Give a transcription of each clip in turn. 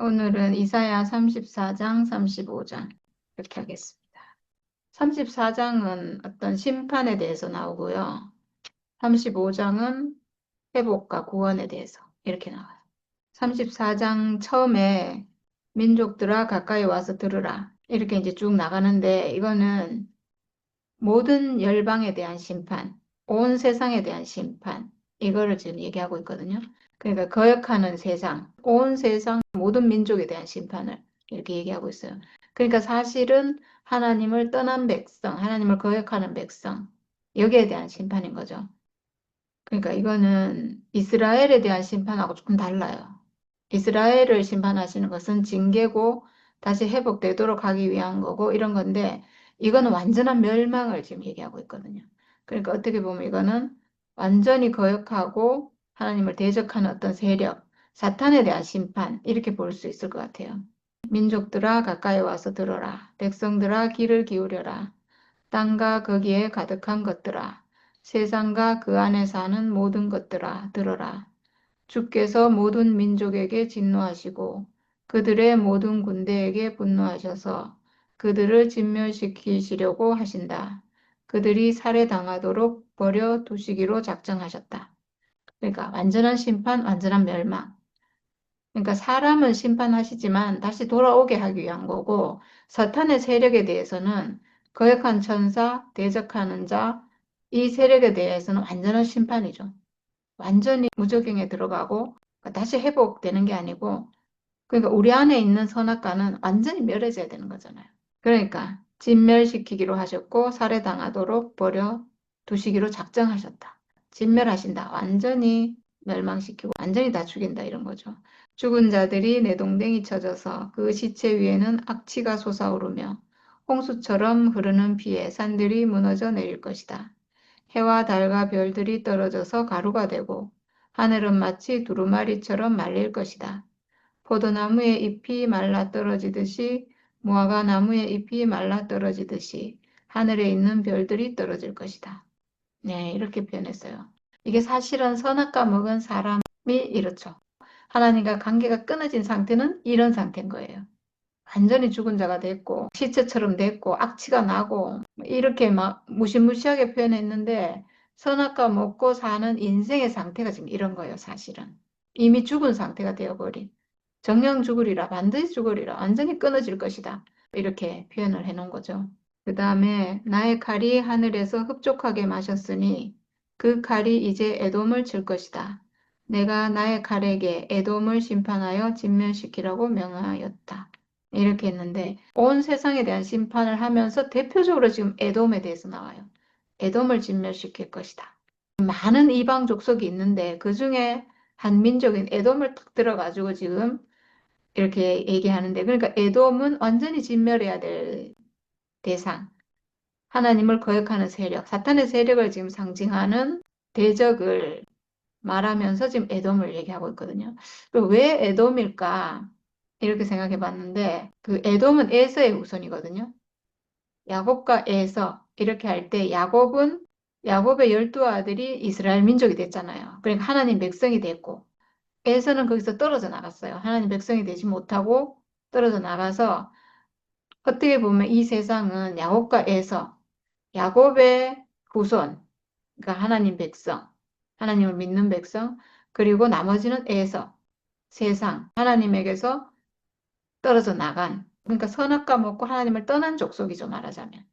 오늘은 이사야 34장, 35장 이렇게 하겠습니다. 34장은 어떤 심판에 대해서 나오고요. 35장은 회복과 구원에 대해서 이렇게 나와요. 34장 처음에 민족들아 가까이 와서 들으라 이렇게 이제 쭉 나가는데 이거는 모든 열방에 대한 심판, 온 세상에 대한 심판 이거를 지금 얘기하고 있거든요. 그러니까 거역하는 세상, 온 세상 모든 민족에 대한 심판을 이렇게 얘기하고 있어요. 그러니까 사실은 하나님을 떠난 백성, 하나님을 거역하는 백성, 여기에 대한 심판인 거죠. 그러니까 이거는 이스라엘에 대한 심판하고 조금 달라요. 이스라엘을 심판하시는 것은 징계고 다시 회복되도록 하기 위한 거고 이런 건데 이거는 완전한 멸망을 지금 얘기하고 있거든요. 그러니까 어떻게 보면 이거는 완전히 거역하고 하나님을 대적하는 어떤 세력, 사탄에 대한 심판 이렇게 볼 수 있을 것 같아요. 민족들아 가까이 와서 들어라. 백성들아 귀를 기울여라. 땅과 거기에 가득한 것들아. 세상과 그 안에 사는 모든 것들아 들어라. 주께서 모든 민족에게 진노하시고 그들의 모든 군대에게 분노하셔서 그들을 진멸시키시려고 하신다. 그들이 살해당하도록 버려 두시기로 작정하셨다. 그러니까 완전한 심판, 완전한 멸망. 그러니까 사람은 심판하시지만 다시 돌아오게 하기 위한 거고 사탄의 세력에 대해서는 거역한 천사, 대적하는 자, 이 세력에 대해서는 완전한 심판이죠. 완전히 무적행에 들어가고 다시 회복되는 게 아니고 그러니까 우리 안에 있는 선악과는 완전히 멸해져야 되는 거잖아요. 그러니까 진멸시키기로 하셨고 살해당하도록 버려 두시기로 작정하셨다. 진멸하신다. 완전히 멸망시키고 완전히 다 죽인다 이런 거죠. 죽은 자들이 내동댕이 쳐져서 그 시체 위에는 악취가 솟아오르며 홍수처럼 흐르는 비에 산들이 무너져 내릴 것이다. 해와 달과 별들이 떨어져서 가루가 되고 하늘은 마치 두루마리처럼 말릴 것이다. 포도나무의 잎이 말라 떨어지듯이 무화과 나무의 잎이 말라 떨어지듯이 하늘에 있는 별들이 떨어질 것이다. 네, 이렇게 표현했어요. 이게 사실은 선악과 먹은 사람이 이렇죠. 하나님과 관계가 끊어진 상태는 이런 상태인 거예요. 완전히 죽은 자가 됐고 시체처럼 됐고 악취가 나고 이렇게 막 무시무시하게 표현했는데 선악과 먹고 사는 인생의 상태가 지금 이런 거예요, 사실은. 이미 죽은 상태가 되어버린. 정령 죽으리라, 반드시 죽으리라, 완전히 끊어질 것이다. 이렇게 표현을 해놓은 거죠. 그 다음에 나의 칼이 하늘에서 흡족하게 마셨으니 그 칼이 이제 에돔을 칠 것이다. 내가 나의 칼에게 에돔을 심판하여 진멸시키라고 명하였다. 이렇게 했는데 온 세상에 대한 심판을 하면서 대표적으로 지금 에돔에 대해서 나와요. 에돔을 진멸시킬 것이다. 많은 이방 족속이 있는데 그 중에 한 민족인 에돔을 탁 들어가지고 지금 이렇게 얘기하는데 그러니까 에돔은 완전히 진멸해야 될 대상. 하나님을 거역하는 세력, 사탄의 세력을 지금 상징하는 대적을 말하면서 지금 에돔을 얘기하고 있거든요. 그럼 왜 에돔일까? 이렇게 생각해 봤는데 그 에돔은 에서의 후손이거든요. 야곱과 에서 이렇게 할 때 야곱은 야곱의 12 아들이 이스라엘 민족이 됐잖아요. 그러니까 하나님 백성이 됐고 에서는 거기서 떨어져 나갔어요. 하나님 백성이 되지 못하고 떨어져 나가서 어떻게 보면 이 세상은 야곱과 에서 야곱의 후손, 그러니까 하나님 백성, 하나님을 믿는 백성, 그리고 나머지는 에서 세상, 하나님에게서 떨어져 나간, 그러니까 선악과 먹고 하나님을 떠난 족속이죠, 말하자면.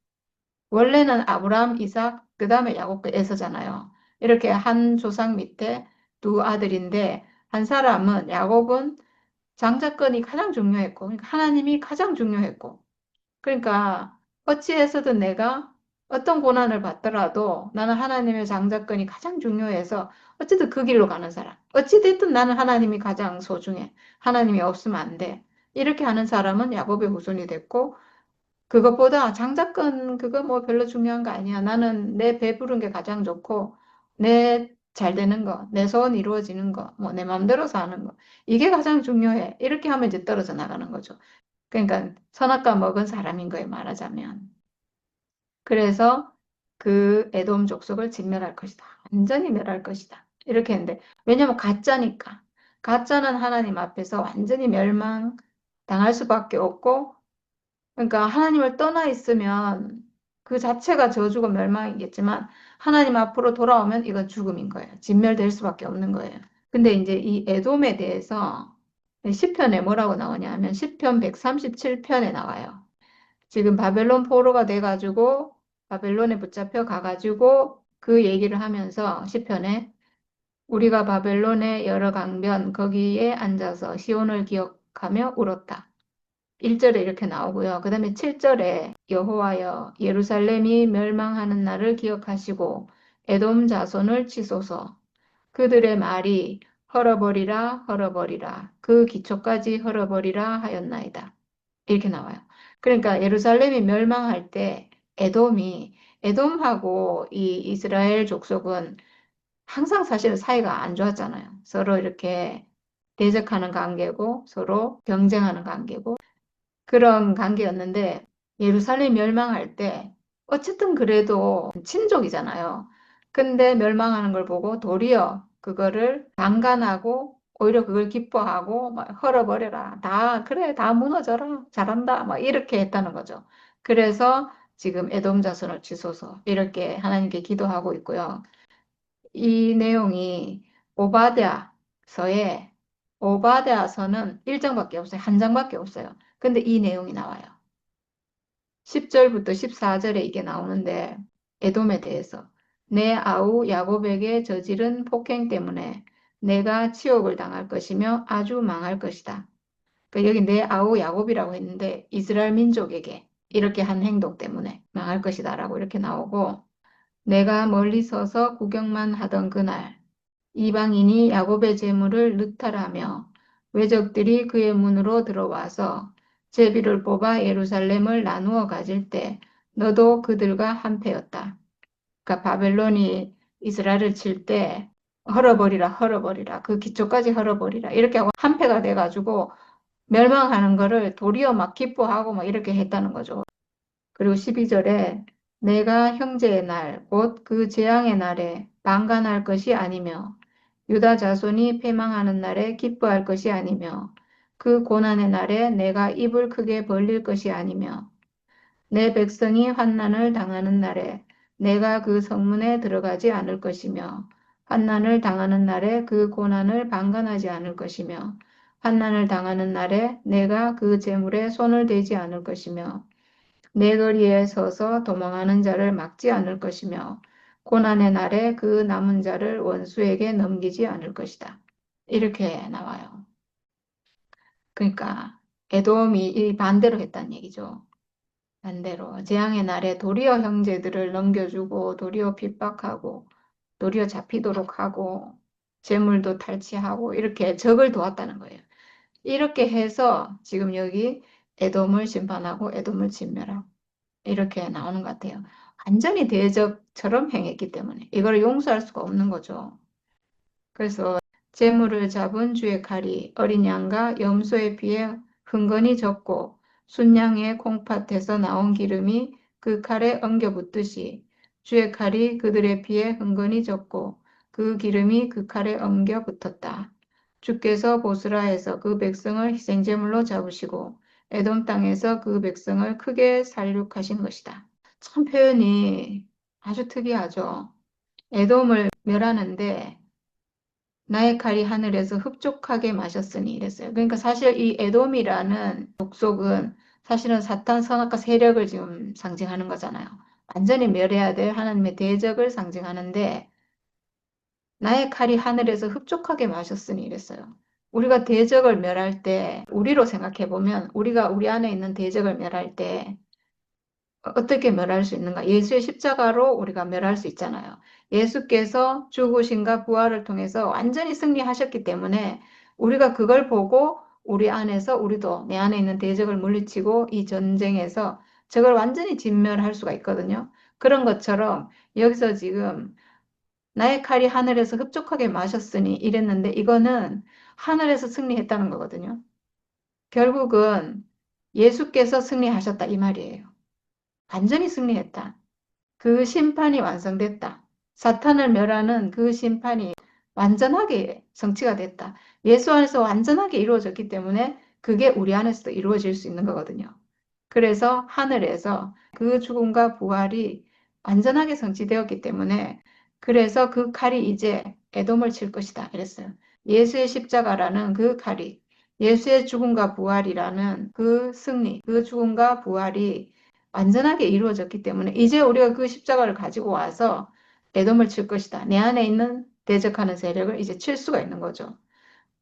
원래는 아브라함, 이삭, 그 다음에 야곱과 에서잖아요. 이렇게 한 조상 밑에 2 아들인데, 한 사람은, 야곱은 장자권이 가장 중요했고, 그러니까 하나님이 가장 중요했고, 그러니까 어찌해서든 내가 어떤 고난을 받더라도 나는 하나님의 장자권이 가장 중요해서 어쨌든 그 길로 가는 사람. 어찌됐든 나는 하나님이 가장 소중해. 하나님이 없으면 안 돼. 이렇게 하는 사람은 야곱의 후손이 됐고 그것보다 장자권 그거 뭐 별로 중요한 거 아니야. 나는 내 배부른 게 가장 좋고 내 잘 되는 거, 내 소원 이루어지는 거, 뭐 내 마음대로 사는 거. 이게 가장 중요해. 이렇게 하면 이제 떨어져 나가는 거죠. 그러니까 선악과 먹은 사람인 거예요, 말하자면. 그래서 그 에돔 족속을 진멸할 것이다. 완전히 멸할 것이다. 이렇게 했는데 왜냐면 가짜니까. 가짜는 하나님 앞에서 완전히 멸망당할 수밖에 없고, 그러니까 하나님을 떠나 있으면 그 자체가 저주고 멸망이겠지만 하나님 앞으로 돌아오면 이건 죽음인 거예요. 진멸될 수밖에 없는 거예요. 근데 이제 이 에돔에 대해서 시편에 뭐라고 나오냐면 시편 137편에 나와요. 지금 바벨론 포로가 돼가지고 바벨론에 붙잡혀 가가지고 그 얘기를 하면서 시편에 우리가 바벨론의 여러 강변 거기에 앉아서 시온을 기억하며 울었다. 1절에 이렇게 나오고요. 그 다음에 7절에 여호와여 예루살렘이 멸망하는 날을 기억하시고 에돔 자손을 치소서. 그들의 말이 헐어버리라 헐어버리라 그 기초까지 헐어버리라 하였나이다. 이렇게 나와요. 그러니까 예루살렘이 멸망할 때 에돔하고 이 이스라엘 족속은 항상 사실은 사이가 안 좋았잖아요. 서로 이렇게 대적하는 관계고 서로 경쟁하는 관계고 그런 관계였는데 예루살렘 멸망할 때 어쨌든 그래도 친족이잖아요. 근데 멸망하는 걸 보고 도리어 그거를 방관하고 오히려 그걸 기뻐하고 막 헐어버려라. 다 그래 다 무너져라. 잘한다. 막 이렇게 했다는 거죠. 그래서 지금 에돔 자손을 치소서 이렇게 하나님께 기도하고 있고요. 이 내용이 오바댜서에 오바댜서는 1장밖에 없어요. 한 장밖에 없어요. 근데 이 내용이 나와요. 10절부터 14절에 이게 나오는데 에돔에 대해서 내 아우 야곱에게 저지른 폭행 때문에 내가 치욕을 당할 것이며 아주 망할 것이다. 그러니까 여기 내 아우 야곱이라고 했는데 이스라엘 민족에게 이렇게 한 행동 때문에 망할 것이다라고 이렇게 나오고 내가 멀리 서서 구경만 하던 그날 이방인이 야곱의 재물을 느탈하며 외적들이 그의 문으로 들어와서 제비를 뽑아 예루살렘을 나누어 가질 때 너도 그들과 한패였다. 그러니까 바벨론이 이스라엘을 칠 때 헐어버리라 헐어버리라 그 기초까지 헐어버리라 이렇게 하고 한패가 돼가지고 멸망하는 거를 도리어 막 기뻐하고 막 이렇게 했다는 거죠. 그리고 12절에 내가 형제의 날, 곧 그 재앙의 날에 방관할 것이 아니며 유다 자손이 패망하는 날에 기뻐할 것이 아니며 그 고난의 날에 내가 입을 크게 벌릴 것이 아니며 내 백성이 환난을 당하는 날에 내가 그 성문에 들어가지 않을 것이며 환난을 당하는 날에 그 고난을 방관하지 않을 것이며 환난을 당하는 날에 내가 그 재물에 손을 대지 않을 것이며 내 거리에 서서 도망하는 자를 막지 않을 것이며 고난의 날에 그 남은 자를 원수에게 넘기지 않을 것이다. 이렇게 나와요. 그러니까 에돔이 이 반대로 했다는 얘기죠. 반대로 재앙의 날에 도리어 형제들을 넘겨주고 도리어 핍박하고 도리어 잡히도록 하고 재물도 탈취하고 이렇게 적을 도왔다는 거예요. 이렇게 해서 지금 여기 에돔을 심판하고 에돔을 진멸하고 이렇게 나오는 것 같아요. 완전히 대적처럼 행했기 때문에 이걸 용서할 수가 없는 거죠. 그래서 재물을 잡은 주의 칼이 어린 양과 염소에 비해 흥건히 적고 순양의 콩팥에서 나온 기름이 그 칼에 엉겨 붙듯이 주의 칼이 그들에 비해 흥건히 적고 그 기름이 그 칼에 엉겨 붙었다. 주께서 보스라에서 그 백성을 희생제물로 잡으시고 에돔 땅에서 그 백성을 크게 살육하신 것이다. 참 표현이 아주 특이하죠. 에돔을 멸하는데 나의 칼이 하늘에서 흡족하게 마셨으니 이랬어요. 그러니까 사실 이 에돔이라는 족속은 사실은 사탄 선악과 세력을 지금 상징하는 거잖아요. 완전히 멸해야 될 하나님의 대적을 상징하는데 나의 칼이 하늘에서 흡족하게 마셨으니 이랬어요. 우리가 대적을 멸할 때 우리로 생각해 보면 우리가 우리 안에 있는 대적을 멸할 때 어떻게 멸할 수 있는가? 예수의 십자가로 우리가 멸할 수 있잖아요. 예수께서 죽으심과 부활을 통해서 완전히 승리하셨기 때문에 우리가 그걸 보고 우리 안에서 우리도 내 안에 있는 대적을 물리치고 이 전쟁에서 적을 완전히 진멸할 수가 있거든요. 그런 것처럼 여기서 지금 나의 칼이 하늘에서 흡족하게 마셨으니 이랬는데 이거는 하늘에서 승리했다는 거거든요. 결국은 예수께서 승리하셨다 이 말이에요. 완전히 승리했다. 그 심판이 완성됐다. 사탄을 멸하는 그 심판이 완전하게 성취가 됐다. 예수 안에서 완전하게 이루어졌기 때문에 그게 우리 안에서도 이루어질 수 있는 거거든요. 그래서 하늘에서 그 죽음과 부활이 완전하게 성취되었기 때문에 그래서 그 칼이 이제 에돔을 칠 것이다. 이랬어요. 예수의 십자가라는 그 칼이 예수의 죽음과 부활이라는 그 승리, 그 죽음과 부활이 완전하게 이루어졌기 때문에 이제 우리가 그 십자가를 가지고 와서 에돔을 칠 것이다. 내 안에 있는 대적하는 세력을 이제 칠 수가 있는 거죠.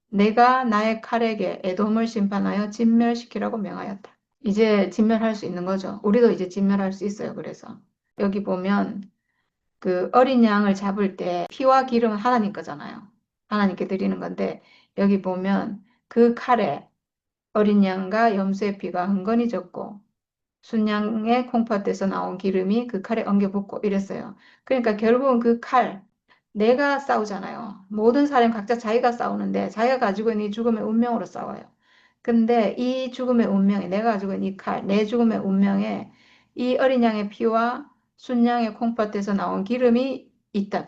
내가 나의 칼에게 에돔을 심판하여 진멸시키라고 명하였다. 이제 진멸할 수 있는 거죠. 우리도 이제 진멸할 수 있어요. 그래서 여기 보면 그 어린 양을 잡을 때 피와 기름은 하나님 거잖아요. 하나님께 드리는 건데 여기 보면 그 칼에 어린 양과 염소의 피가 흥건히 졌고 순양의 콩팥에서 나온 기름이 그 칼에 엉겨 붙고 이랬어요. 그러니까 결국은 그 칼, 내가 싸우잖아요. 모든 사람 각자 자기가 싸우는데 자기가 가지고 있는 이 죽음의 운명으로 싸워요. 근데 이 죽음의 운명에 내가 가지고 있는 이 칼, 내 죽음의 운명에 이 어린 양의 피와 순양의 콩팥에서 나온 기름이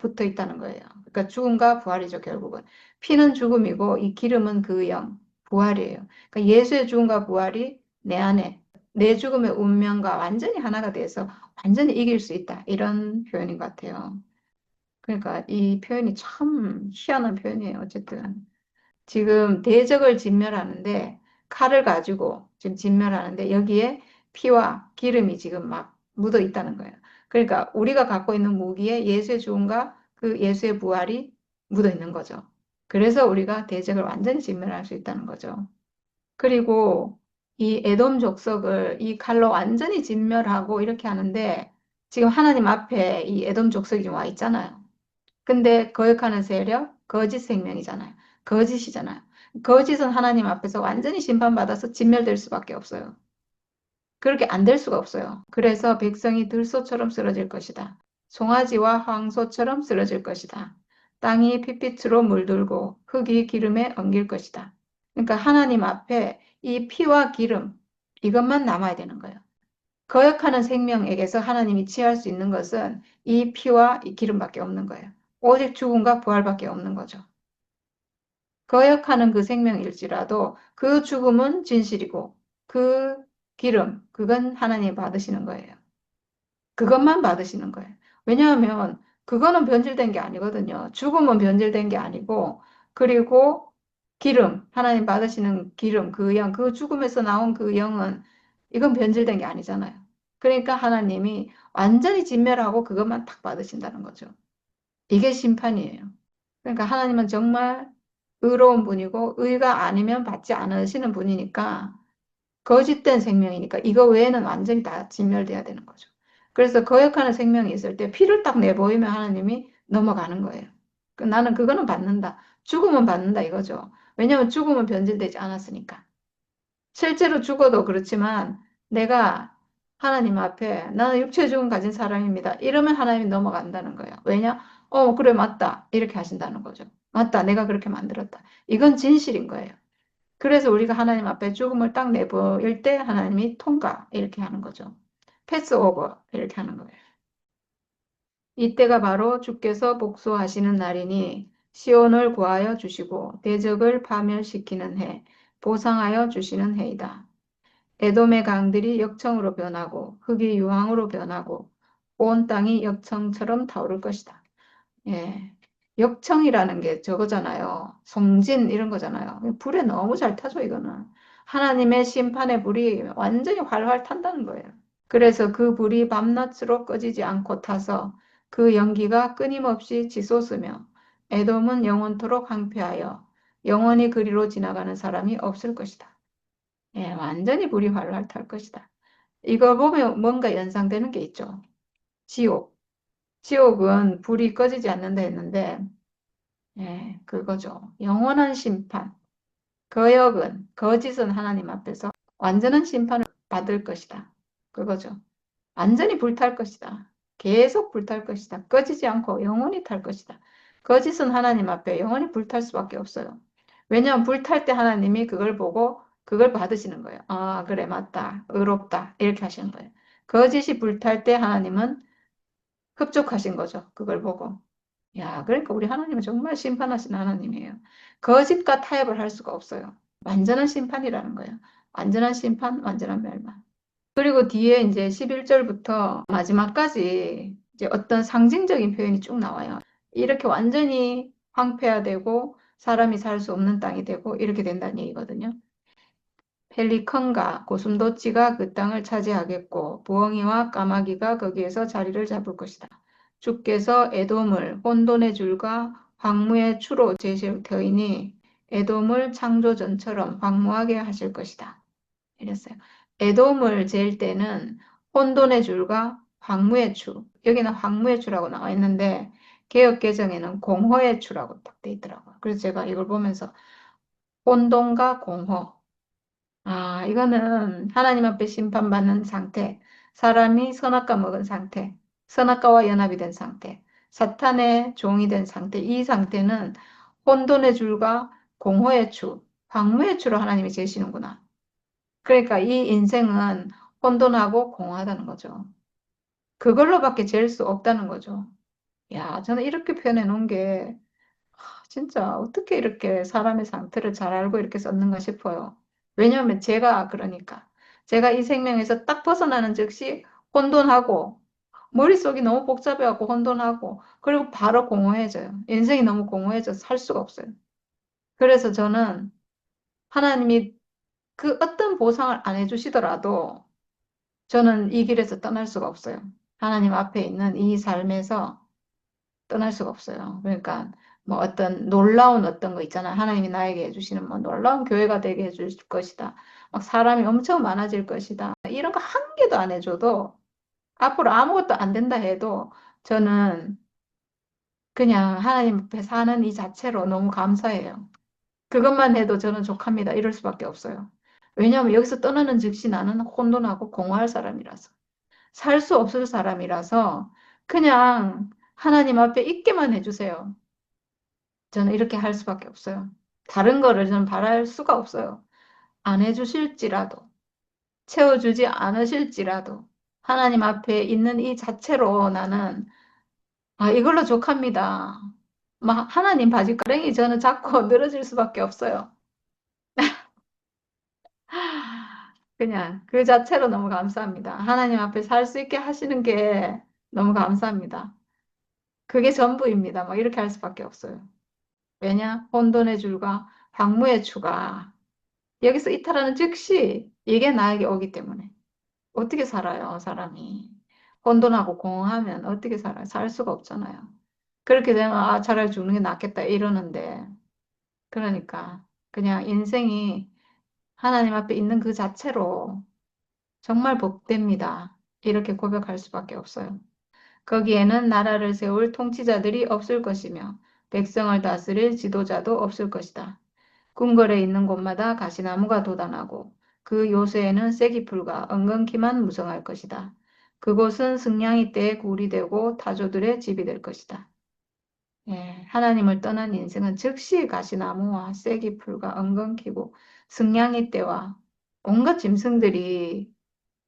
붙어 있다는 거예요. 그러니까 죽음과 부활이죠, 결국은. 피는 죽음이고 이 기름은 그 영, 부활이에요. 그러니까 예수의 죽음과 부활이 내 안에 내 죽음의 운명과 완전히 하나가 돼서 완전히 이길 수 있다. 이런 표현인 것 같아요. 그러니까 이 표현이 참 희한한 표현이에요. 어쨌든. 지금 대적을 진멸하는데 칼을 가지고 지금 진멸하는데 여기에 피와 기름이 지금 막 묻어 있다는 거예요. 그러니까 우리가 갖고 있는 무기에 예수의 죽음과 그 예수의 부활이 묻어 있는 거죠. 그래서 우리가 대적을 완전히 진멸할 수 있다는 거죠. 그리고 이 에돔 족속을 이 칼로 완전히 진멸하고 이렇게 하는데 지금 하나님 앞에 이 에돔 족속이 좀 와 있잖아요. 근데 거역하는 세력, 거짓 생명이잖아요. 거짓이잖아요. 거짓은 하나님 앞에서 완전히 심판받아서 진멸될 수밖에 없어요. 그렇게 안 될 수가 없어요. 그래서 백성이 들소처럼 쓰러질 것이다. 송아지와 황소처럼 쓰러질 것이다. 땅이 핏빛으로 물들고 흙이 기름에 엉길 것이다. 그러니까 하나님 앞에 이 피와 기름, 이것만 남아야 되는 거예요. 거역하는 생명에게서 하나님이 취할 수 있는 것은 이 피와 이 기름밖에 없는 거예요. 오직 죽음과 부활밖에 없는 거죠. 거역하는 그 생명일지라도 그 죽음은 진실이고 그 기름, 그건 하나님이 받으시는 거예요. 그것만 받으시는 거예요. 왜냐하면 그거는 변질된 게 아니거든요. 죽음은 변질된 게 아니고 그리고 기름, 하나님 받으시는 기름, 그 영, 그 죽음에서 나온 그 영은 이건 변질된 게 아니잖아요. 그러니까 하나님이 완전히 진멸하고 그것만 딱 받으신다는 거죠. 이게 심판이에요. 그러니까 하나님은 정말 의로운 분이고 의가 아니면 받지 않으시는 분이니까 거짓된 생명이니까 이거 외에는 완전히 다 진멸돼야 되는 거죠. 그래서 거역하는 생명이 있을 때 피를 딱 내보이면 하나님이 넘어가는 거예요. 나는 그거는 받는다. 죽음은 받는다 이거죠. 왜냐하면 죽음은 변질되지 않았으니까. 실제로 죽어도 그렇지만 내가 하나님 앞에 나는 육체의 죽음 가진 사람입니다. 이러면 하나님이 넘어간다는 거예요. 왜냐? 그래, 맞다. 이렇게 하신다는 거죠. 맞다. 내가 그렇게 만들었다. 이건 진실인 거예요. 그래서 우리가 하나님 앞에 죽음을 딱 내보일 때 하나님이 통과 이렇게 하는 거죠. 패스 오버 이렇게 하는 거예요. 이때가 바로 주께서 복수하시는 날이니 시온을 구하여 주시고 대적을 파멸시키는 해, 보상하여 주시는 해이다. 에돔의 강들이 역청으로 변하고 흙이 유황으로 변하고 온 땅이 역청처럼 타오를 것이다. 예. 역청이라는 게 저거잖아요. 송진 이런 거잖아요. 불에 너무 잘 타죠, 이거는. 하나님의 심판의 불이 완전히 활활 탄다는 거예요. 그래서 그 불이 밤낮으로 꺼지지 않고 타서 그 연기가 끊임없이 치솟으며 에돔은 영원토록 황폐하여 영원히 그리로 지나가는 사람이 없을 것이다. 예, 완전히 불이 활활 탈 것이다. 이거 보면 뭔가 연상되는 게 있죠. 지옥. 지옥은 불이 꺼지지 않는다 했는데 예, 그거죠. 영원한 심판. 거역은, 거짓은 하나님 앞에서 완전한 심판을 받을 것이다. 그거죠. 완전히 불탈 것이다. 계속 불탈 것이다. 꺼지지 않고 영원히 탈 것이다. 거짓은 하나님 앞에 영원히 불탈 수밖에 없어요. 왜냐하면 불탈 때 하나님이 그걸 보고 그걸 받으시는 거예요. 아, 그래, 맞다. 의롭다. 이렇게 하시는 거예요. 거짓이 불탈 때 하나님은 흡족하신 거죠. 그걸 보고. 야, 그러니까 우리 하나님은 정말 심판하신 하나님이에요. 거짓과 타협을 할 수가 없어요. 완전한 심판이라는 거예요. 완전한 심판, 완전한 멸망. 그리고 뒤에 이제 11절부터 마지막까지 이제 어떤 상징적인 표현이 쭉 나와요. 이렇게 완전히 황폐화되고 사람이 살 수 없는 땅이 되고 이렇게 된다는 얘기거든요. 펠리컨과 고슴도치가 그 땅을 차지하겠고 부엉이와 까마귀가 거기에서 자리를 잡을 것이다. 주께서 에돔을 혼돈의 줄과 황무의 추로 재실 터이니 에돔을 창조 전처럼 황무하게 하실 것이다. 이랬어요. 에돔을 잴 때는 혼돈의 줄과 황무의 추, 여기는 황무의 추라고 나와 있는데 개역 개정에는 공허의 추라고 딱 돼 있더라고요. 그래서 제가 이걸 보면서 혼돈과 공허, 아, 이거는 하나님 앞에 심판받는 상태, 사람이 선악과 먹은 상태, 선악과와 연합이 된 상태, 사탄의 종이 된 상태, 이 상태는 혼돈의 줄과 공허의 추, 황무의 추로 하나님이 재시는구나. 그러니까 이 인생은 혼돈하고 공허하다는 거죠. 그걸로밖에 잴 수 없다는 거죠. 야, 저는 이렇게 표현해 놓은 게 진짜 어떻게 이렇게 사람의 상태를 잘 알고 이렇게 썼는가 싶어요. 왜냐하면 제가 그러니까 제가 이 생명에서 딱 벗어나는 즉시 혼돈하고 머릿속이 너무 복잡해갖고 혼돈하고 그리고 바로 공허해져요. 인생이 너무 공허해져서 살 수가 없어요. 그래서 저는 하나님이 그 어떤 보상을 안 해주시더라도 저는 이 길에서 떠날 수가 없어요. 하나님 앞에 있는 이 삶에서 떠날 수가 없어요. 그러니까 뭐 어떤 놀라운 어떤 거 있잖아. 하나님이 나에게 해주시는 뭐 놀라운 교회가 되게 해줄 것이다. 막 사람이 엄청 많아질 것이다. 이런 거 한 개도 안 해줘도 앞으로 아무것도 안 된다 해도 저는 그냥 하나님 앞에 사는 이 자체로 너무 감사해요. 그것만 해도 저는 족합니다. 이럴 수밖에 없어요. 왜냐하면 여기서 떠나는 즉시 나는 혼돈하고 공허할 사람이라서. 살 수 없을 사람이라서 그냥 하나님 앞에 있게만 해주세요. 저는 이렇게 할 수밖에 없어요. 다른 거를 저는 바랄 수가 없어요. 안 해주실지라도, 채워주지 않으실지라도, 하나님 앞에 있는 이 자체로 나는, 아, 이걸로 족합니다. 막 하나님 바짓가랑이 저는 자꾸 늘어질 수밖에 없어요. 그냥 그 자체로 너무 감사합니다. 하나님 앞에 살 수 있게 하시는 게 너무 감사합니다. 그게 전부입니다. 막 이렇게 할 수밖에 없어요. 왜냐? 혼돈의 줄과 황무의 추가. 여기서 이탈하는 즉시 이게 나에게 오기 때문에 어떻게 살아요, 사람이. 혼돈하고 공허하면 어떻게 살아요? 살 수가 없잖아요. 그렇게 되면 아, 차라리 죽는 게 낫겠다 이러는데 그러니까 그냥 인생이 하나님 앞에 있는 그 자체로 정말 복됩니다. 이렇게 고백할 수밖에 없어요. 거기에는 나라를 세울 통치자들이 없을 것이며 백성을 다스릴 지도자도 없을 것이다. 궁궐에 있는 곳마다 가시나무가 돋아나고 그 요새에는 쐐기풀과 엉겅퀴만 무성할 것이다. 그곳은 승냥이 떼의 굴이 되고 타조들의 집이 될 것이다. 예, 하나님을 떠난 인생은 즉시 가시나무와 쐐기풀과 엉겅퀴고 승냥이 떼와 온갖 짐승들이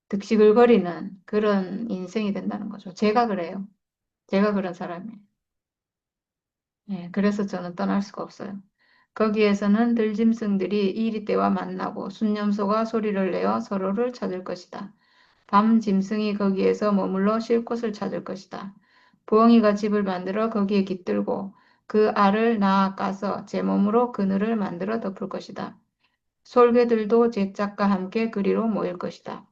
득시글거리는 그런 인생이 된다는 거죠. 제가 그래요. 제가 그런 사람이에요. 예, 그래서 저는 떠날 수가 없어요. 거기에서는 들짐승들이 이리떼와 만나고 순념소가 소리를 내어 서로를 찾을 것이다. 밤 짐승이 거기에서 머물러 쉴 곳을 찾을 것이다. 부엉이가 집을 만들어 거기에 깃들고 그 알을 낳아 까서 제 몸으로 그늘을 만들어 덮을 것이다. 솔개들도 제 짝과 함께 그리로 모일 것이다.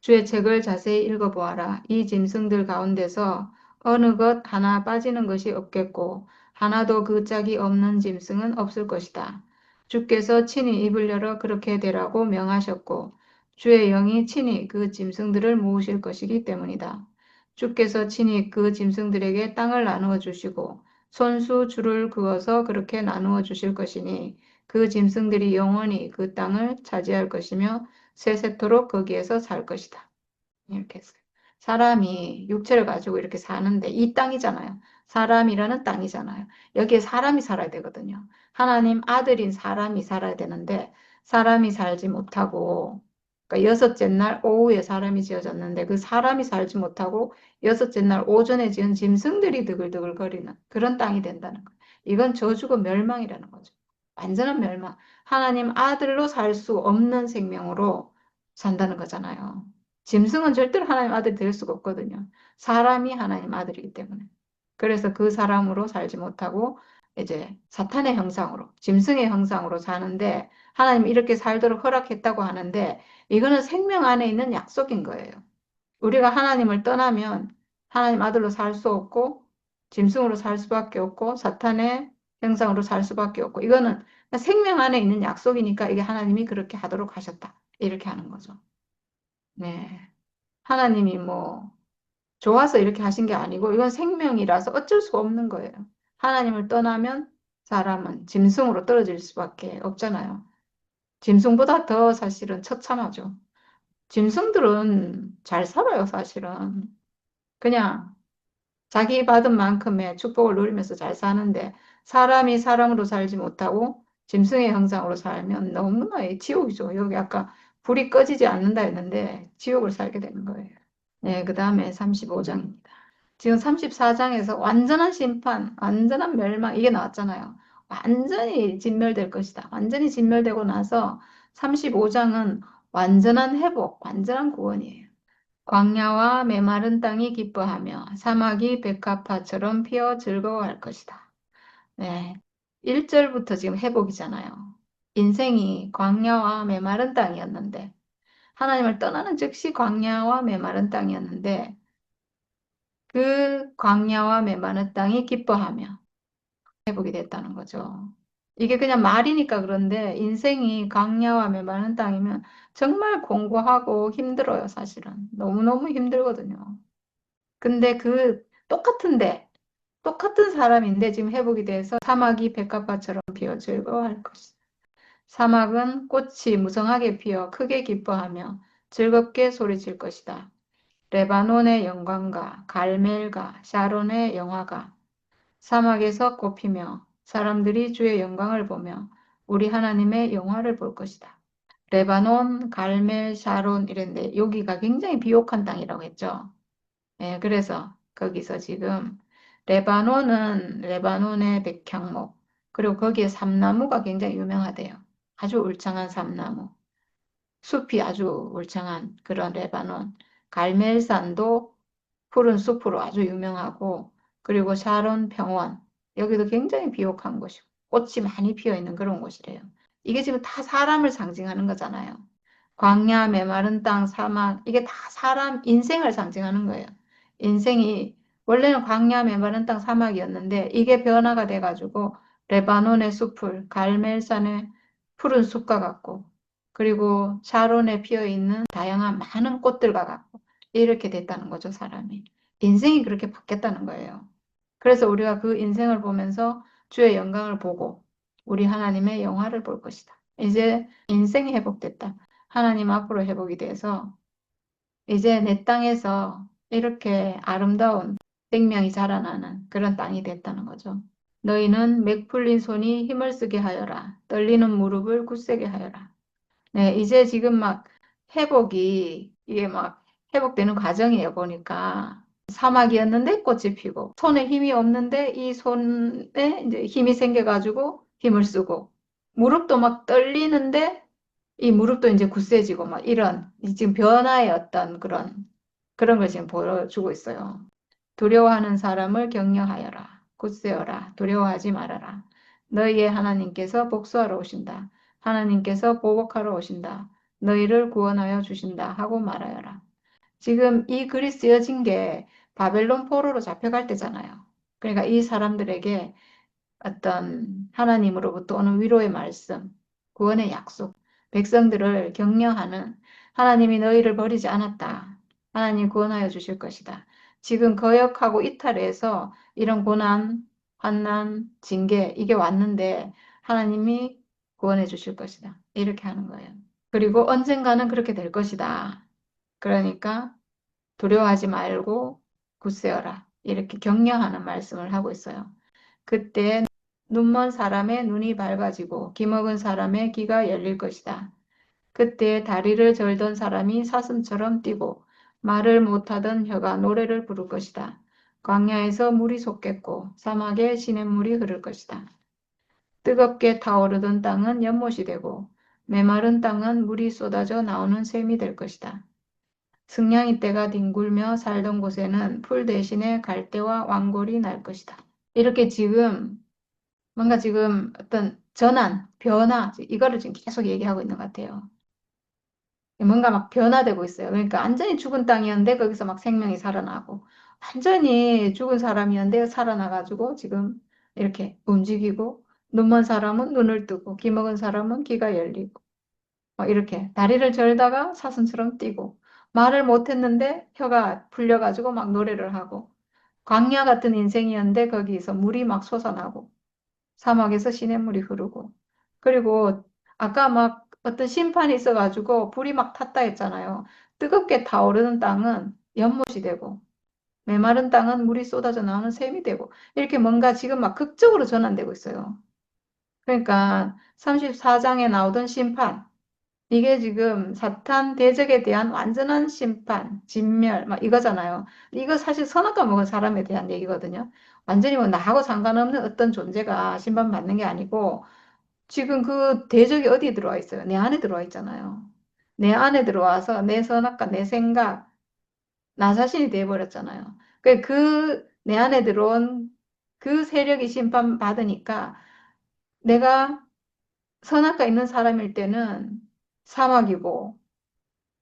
주의 책을 자세히 읽어보아라. 이 짐승들 가운데서 어느 것 하나 빠지는 것이 없겠고 하나도 그 짝이 없는 짐승은 없을 것이다. 주께서 친히 입을 열어 그렇게 되라고 명하셨고 주의 영이 친히 그 짐승들을 모으실 것이기 때문이다. 주께서 친히 그 짐승들에게 땅을 나누어 주시고 손수 줄을 그어서 그렇게 나누어 주실 것이니 그 짐승들이 영원히 그 땅을 차지할 것이며 세세토록 거기에서 살 것이다. 이렇게 했어요. 사람이 육체를 가지고 이렇게 사는데 이 땅이잖아요. 사람이라는 땅이잖아요. 여기에 사람이 살아야 되거든요. 하나님 아들인 사람이 살아야 되는데 사람이 살지 못하고 그러니까 여섯째 날 오후에 사람이 지어졌는데 그 사람이 살지 못하고 여섯째 날 오전에 지은 짐승들이 드글드글 거리는 그런 땅이 된다는 거예요. 이건 저주고 멸망이라는 거죠. 완전한 멸망. 하나님 아들로 살 수 없는 생명으로 산다는 거잖아요. 짐승은 절대로 하나님 아들이 될 수가 없거든요. 사람이 하나님 아들이기 때문에. 그래서 그 사람으로 살지 못하고 이제 사탄의 형상으로, 짐승의 형상으로 사는데 하나님이 이렇게 살도록 허락했다고 하는데 이거는 생명 안에 있는 약속인 거예요. 우리가 하나님을 떠나면 하나님 아들로 살 수 없고 짐승으로 살 수밖에 없고 사탄의 형상으로 살 수밖에 없고 이거는 생명 안에 있는 약속이니까 이게 하나님이 그렇게 하도록 하셨다. 이렇게 하는 거죠. 네. 하나님이 뭐 좋아서 이렇게 하신 게 아니고 이건 생명이라서 어쩔 수 없는 거예요. 하나님을 떠나면 사람은 짐승으로 떨어질 수밖에 없잖아요. 짐승보다 더 사실은 처참하죠. 짐승들은 잘 살아요, 사실은. 그냥 자기 받은 만큼의 축복을 누리면서 잘 사는데 사람이 사람으로 살지 못하고 짐승의 형상으로 살면 너무나 지옥이죠. 여기 아까 불이 꺼지지 않는다 했는데 지옥을 살게 되는 거예요. 네, 그 다음에 35장입니다. 지금 34장에서 완전한 심판, 완전한 멸망, 이게 나왔잖아요. 완전히 진멸될 것이다. 완전히 진멸되고 나서 35장은 완전한 회복, 완전한 구원이에요. 광야와 메마른 땅이 기뻐하며 사막이 백합화처럼 피어 즐거워할 것이다. 네. 1절부터 지금 회복이잖아요. 인생이 광야와 메마른 땅이었는데 하나님을 떠나는 즉시 광야와 메마른 땅이었는데 그 광야와 메마른 땅이 기뻐하며 회복이 됐다는 거죠. 이게 그냥 말이니까 그런데 인생이 광야와 메마른 땅이면 정말 공고하고 힘들어요, 사실은. 너무너무 힘들거든요. 근데 그 똑같은 사람인데 지금 회복이 돼서 사막이 백합화처럼 피어 즐거워할 것이다. 사막은 꽃이 무성하게 피어 크게 기뻐하며 즐겁게 소리칠 것이다. 레바논의 영광과 갈멜과 샤론의 영화가 사막에서 꽃피며 사람들이 주의 영광을 보며 우리 하나님의 영화를 볼 것이다. 레바논, 갈멜, 샤론 이랬는데 여기가 굉장히 비옥한 땅이라고 했죠. 예, 그래서 거기서 지금 레바논은 레바논의 백향목 그리고 거기에 삼나무가 굉장히 유명하대요. 아주 울창한 삼나무. 숲이 아주 울창한 그런 레바논. 갈멜산도 푸른 숲으로 아주 유명하고 그리고 샤론 평원 여기도 굉장히 비옥한 곳이고 꽃이 많이 피어 있는 그런 곳이래요. 이게 지금 다 사람을 상징하는 거잖아요. 광야, 메마른 땅, 사막 이게 다 사람 인생을 상징하는 거예요. 인생이 원래는 광야, 메마른 땅, 사막이었는데 이게 변화가 돼가지고 레바논의 숲을 갈멜산의 푸른 숲과 같고 그리고 샤론에 피어 있는 다양한 많은 꽃들과 같고 이렇게 됐다는 거죠, 사람이. 인생이 그렇게 바뀌었다는 거예요. 그래서 우리가 그 인생을 보면서 주의 영광을 보고 우리 하나님의 영화를 볼 것이다. 이제 인생이 회복됐다. 하나님 앞으로 회복이 돼서 이제 내 땅에서 이렇게 아름다운 생명이 자라나는 그런 땅이 됐다는 거죠. 너희는 맥 풀린 손이 힘을 쓰게 하여라. 떨리는 무릎을 굳세게 하여라. 네, 이제 지금 막 회복이 이게 막 회복되는 과정이에요, 보니까. 사막이었는데 꽃이 피고 손에 힘이 없는데 이 손에 이제 힘이 생겨가지고 힘을 쓰고 무릎도 막 떨리는데 이 무릎도 이제 굳세지고 막 이런 지금 변화의 어떤 그런 걸 지금 보여주고 있어요. 두려워하는 사람을 격려하여라. 굳세어라. 두려워하지 말아라. 너희의 하나님께서 복수하러 오신다. 하나님께서 보복하러 오신다. 너희를 구원하여 주신다. 하고 말하여라. 지금 이 글이 쓰여진 게 바벨론 포로로 잡혀갈 때잖아요. 그러니까 이 사람들에게 어떤 하나님으로부터 오는 위로의 말씀, 구원의 약속, 백성들을 격려하는 하나님이 너희를 버리지 않았다. 하나님 구원하여 주실 것이다. 지금 거역하고 이탈해서 이런 고난, 환난, 징계 이게 왔는데 하나님이 구원해 주실 것이다. 이렇게 하는 거예요. 그리고 언젠가는 그렇게 될 것이다. 그러니까 두려워하지 말고 굳세어라. 이렇게 격려하는 말씀을 하고 있어요. 그때 눈먼 사람의 눈이 밝아지고 귀먹은 사람의 귀가 열릴 것이다. 그때 다리를 절던 사람이 사슴처럼 뛰고 말을 못하던 혀가 노래를 부를 것이다. 광야에서 물이 솟겠고 사막에 시냇물이 흐를 것이다. 뜨겁게 타오르던 땅은 연못이 되고 메마른 땅은 물이 쏟아져 나오는 샘이 될 것이다. 승냥이 떼가 뒹굴며 살던 곳에는 풀 대신에 갈대와 왕골이 날 것이다. 이렇게 지금 뭔가 지금 어떤 전환, 변화, 이거를 지금 계속 얘기하고 있는 것 같아요. 뭔가 막 변화되고 있어요. 그러니까 완전히 죽은 땅이었는데 거기서 막 생명이 살아나고 완전히 죽은 사람이었는데 살아나가지고 지금 이렇게 움직이고 눈 먼 사람은 눈을 뜨고 귀 먹은 사람은 귀가 열리고 이렇게 다리를 절다가 사슴처럼 뛰고 말을 못했는데 혀가 풀려가지고 막 노래를 하고 광야 같은 인생이었는데 거기서 물이 막 솟아나고 사막에서 시냇물이 흐르고 그리고 아까 막 어떤 심판이 있어가지고 불이 막 탔다 했잖아요. 뜨겁게 타오르는 땅은 연못이 되고 메마른 땅은 물이 쏟아져 나오는 샘이 되고 이렇게 뭔가 지금 막 극적으로 전환되고 있어요. 그러니까 34장에 나오던 심판 이게 지금 사탄 대적에 대한 완전한 심판, 진멸, 막 이거잖아요. 이거 사실 선악과 먹은 사람에 대한 얘기거든요. 완전히 뭐 나하고 상관없는 어떤 존재가 심판받는 게 아니고 지금 그 대적이 어디에 들어와 있어요? 내 안에 들어와 있잖아요. 내 안에 들어와서 내 선악과 내 생각, 나 자신이 돼버렸잖아요. 내 안에 들어온 그 세력이 심판받으니까 내가 선악과 있는 사람일 때는 사막이고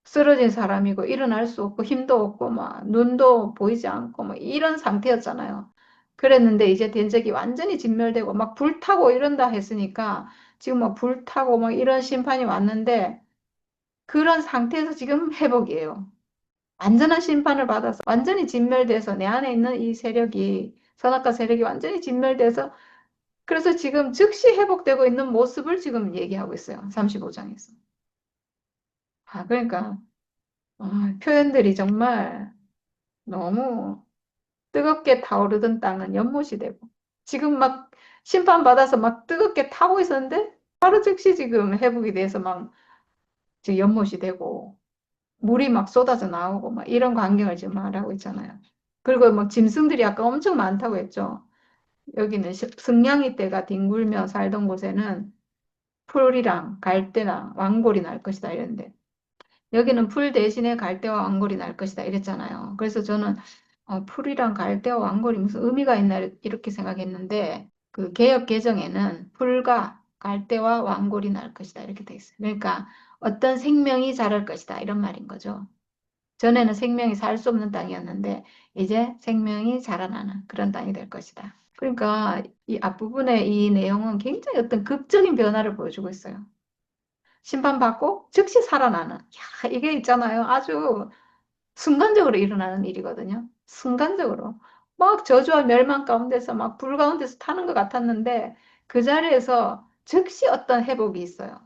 쓰러진 사람이고 일어날 수 없고 힘도 없고 막 눈도 보이지 않고 뭐 이런 상태였잖아요. 그랬는데 이제 된적이 완전히 진멸되고 막 불타고 이런다 했으니까 지금 막 불타고 막 이런 심판이 왔는데 그런 상태에서 지금 회복이에요. 완전한 심판을 받아서 완전히 진멸돼서 내 안에 있는 이 세력이 선악과 세력이 완전히 진멸돼서 그래서 지금 즉시 회복되고 있는 모습을 지금 얘기하고 있어요. 35장에서. 그러니까 표현들이 정말 너무 뜨겁게 타오르던 땅은 연못이 되고 지금 막 심판받아서 막 뜨겁게 타고 있었는데 바로 즉시 지금 회복이 돼서 막 지금 연못이 되고 물이 막 쏟아져 나오고 막 이런 광경을 지금 말하고 있잖아요. 그리고 막 짐승들이 아까 엄청 많다고 했죠. 여기는 승냥이 떼가 뒹굴며 살던 곳에는 풀이랑 갈대랑 왕골이 날 것이다 이랬는데 여기는 풀 대신에 갈대와 왕골이 날 것이다 이랬잖아요. 그래서 저는 풀이랑 갈대와 왕골이 무슨 의미가 있나 이렇게 생각했는데 그 개역 개정에는 풀과 갈대와 왕골이 날 것이다 이렇게 돼 있어요. 그러니까 어떤 생명이 자랄 것이다 이런 말인 거죠. 전에는 생명이 살 수 없는 땅이었는데 이제 생명이 자라나는 그런 땅이 될 것이다. 그러니까 이 앞부분의 이 내용은 굉장히 어떤 극적인 변화를 보여주고 있어요. 심판받고 즉시 살아나는. 야, 이게 있잖아요. 아주 순간적으로 일어나는 일이거든요. 순간적으로. 막 저주와 멸망 가운데서 막 불 가운데서 타는 것 같았는데 그 자리에서 즉시 어떤 회복이 있어요.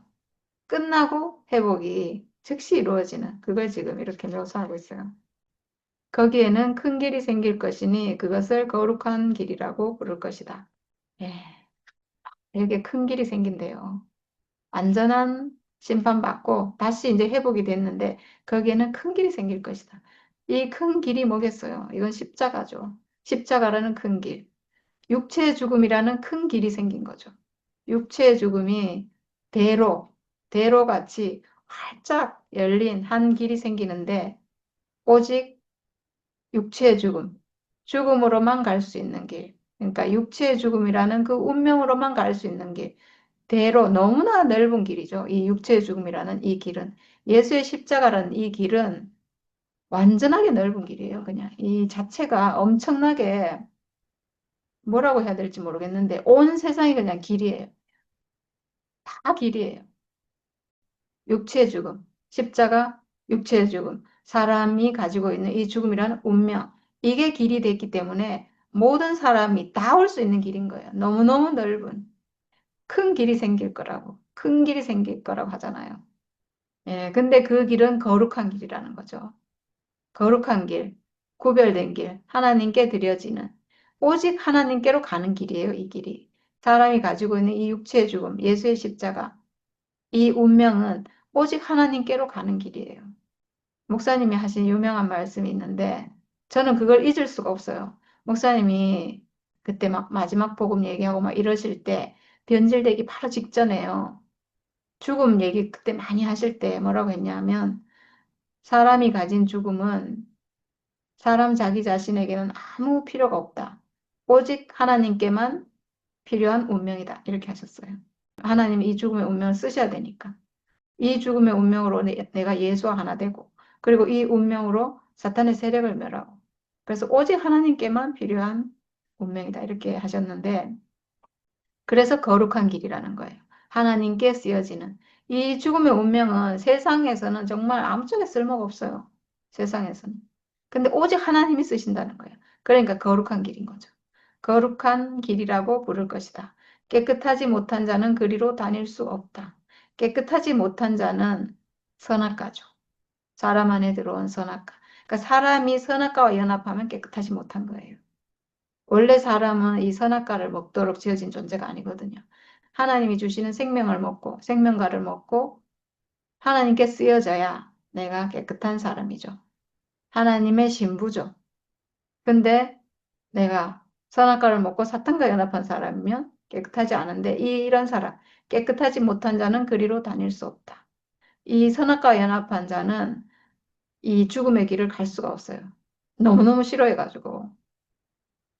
끝나고 회복이 즉시 이루어지는 그걸 지금 이렇게 묘사하고 있어요. 거기에는 큰 길이 생길 것이니 그것을 거룩한 길이라고 부를 것이다. 예, 이렇게 큰 길이 생긴대요. 완전한 심판받고 다시 이제 회복이 됐는데 거기에는 큰 길이 생길 것이다. 이 큰 길이 뭐겠어요? 이건 십자가죠. 십자가라는 큰 길. 육체의 죽음이라는 큰 길이 생긴 거죠. 육체의 죽음이 대로, 대로같이 활짝 열린 한 길이 생기는데 오직 육체의 죽음, 죽음으로만 갈 수 있는 길. 그러니까 육체의 죽음이라는 그 운명으로만 갈 수 있는 길. 대로 너무나 넓은 길이죠. 이 육체의 죽음이라는 이 길은. 예수의 십자가라는 이 길은 완전하게 넓은 길이에요. 그냥 이 자체가 엄청나게 뭐라고 해야 될지 모르겠는데 온 세상이 그냥 길이에요. 다 길이에요. 육체의 죽음, 십자가, 육체의 죽음, 사람이 가지고 있는 이 죽음이라는 운명, 이게 길이 됐기 때문에 모든 사람이 다 올 수 있는 길인 거예요. 너무너무 넓은 큰 길이 생길 거라고, 큰 길이 생길 거라고 하잖아요. 예, 근데 그 길은 거룩한 길이라는 거죠. 거룩한 길, 구별된 길, 하나님께 드려지는 오직 하나님께로 가는 길이에요, 이 길이. 사람이 가지고 있는 이 육체의 죽음, 예수의 십자가, 이 운명은 오직 하나님께로 가는 길이에요. 목사님이 하신 유명한 말씀이 있는데 저는 그걸 잊을 수가 없어요. 목사님이 그때 막 마지막 복음 얘기하고 막 이러실 때 변질되기 바로 직전에요. 죽음 얘기 그때 많이 하실 때 뭐라고 했냐면 사람이 가진 죽음은 사람 자기 자신에게는 아무 필요가 없다. 오직 하나님께만 필요한 운명이다. 이렇게 하셨어요. 하나님이 이 죽음의 운명을 쓰셔야 되니까. 이 죽음의 운명으로 내가 예수와 하나 되고, 그리고 이 운명으로 사탄의 세력을 멸하고. 그래서 오직 하나님께만 필요한 운명이다. 이렇게 하셨는데, 그래서 거룩한 길이라는 거예요. 하나님께 쓰여지는. 이 죽음의 운명은 세상에서는 정말 아무 쪽에 쓸모가 없어요. 세상에서는. 근데 오직 하나님이 쓰신다는 거예요. 그러니까 거룩한 길인 거죠. 거룩한 길이라고 부를 것이다. 깨끗하지 못한 자는 그리로 다닐 수 없다. 깨끗하지 못한 자는 선악과죠. 사람 안에 들어온 선악과. 그러니까 사람이 선악과와 연합하면 깨끗하지 못한 거예요. 원래 사람은 이 선악과를 먹도록 지어진 존재가 아니거든요. 하나님이 주시는 생명을 먹고 생명과를 먹고 하나님께 쓰여져야 내가 깨끗한 사람이죠. 하나님의 신부죠. 근데 내가 선악과를 먹고 사탄과 연합한 사람이면 깨끗하지 않은데 이런 사람, 깨끗하지 못한 자는 그리로 다닐 수 없다. 이 선악과 연합한 자는 이 죽음의 길을 갈 수가 없어요. 너무너무 싫어해가지고.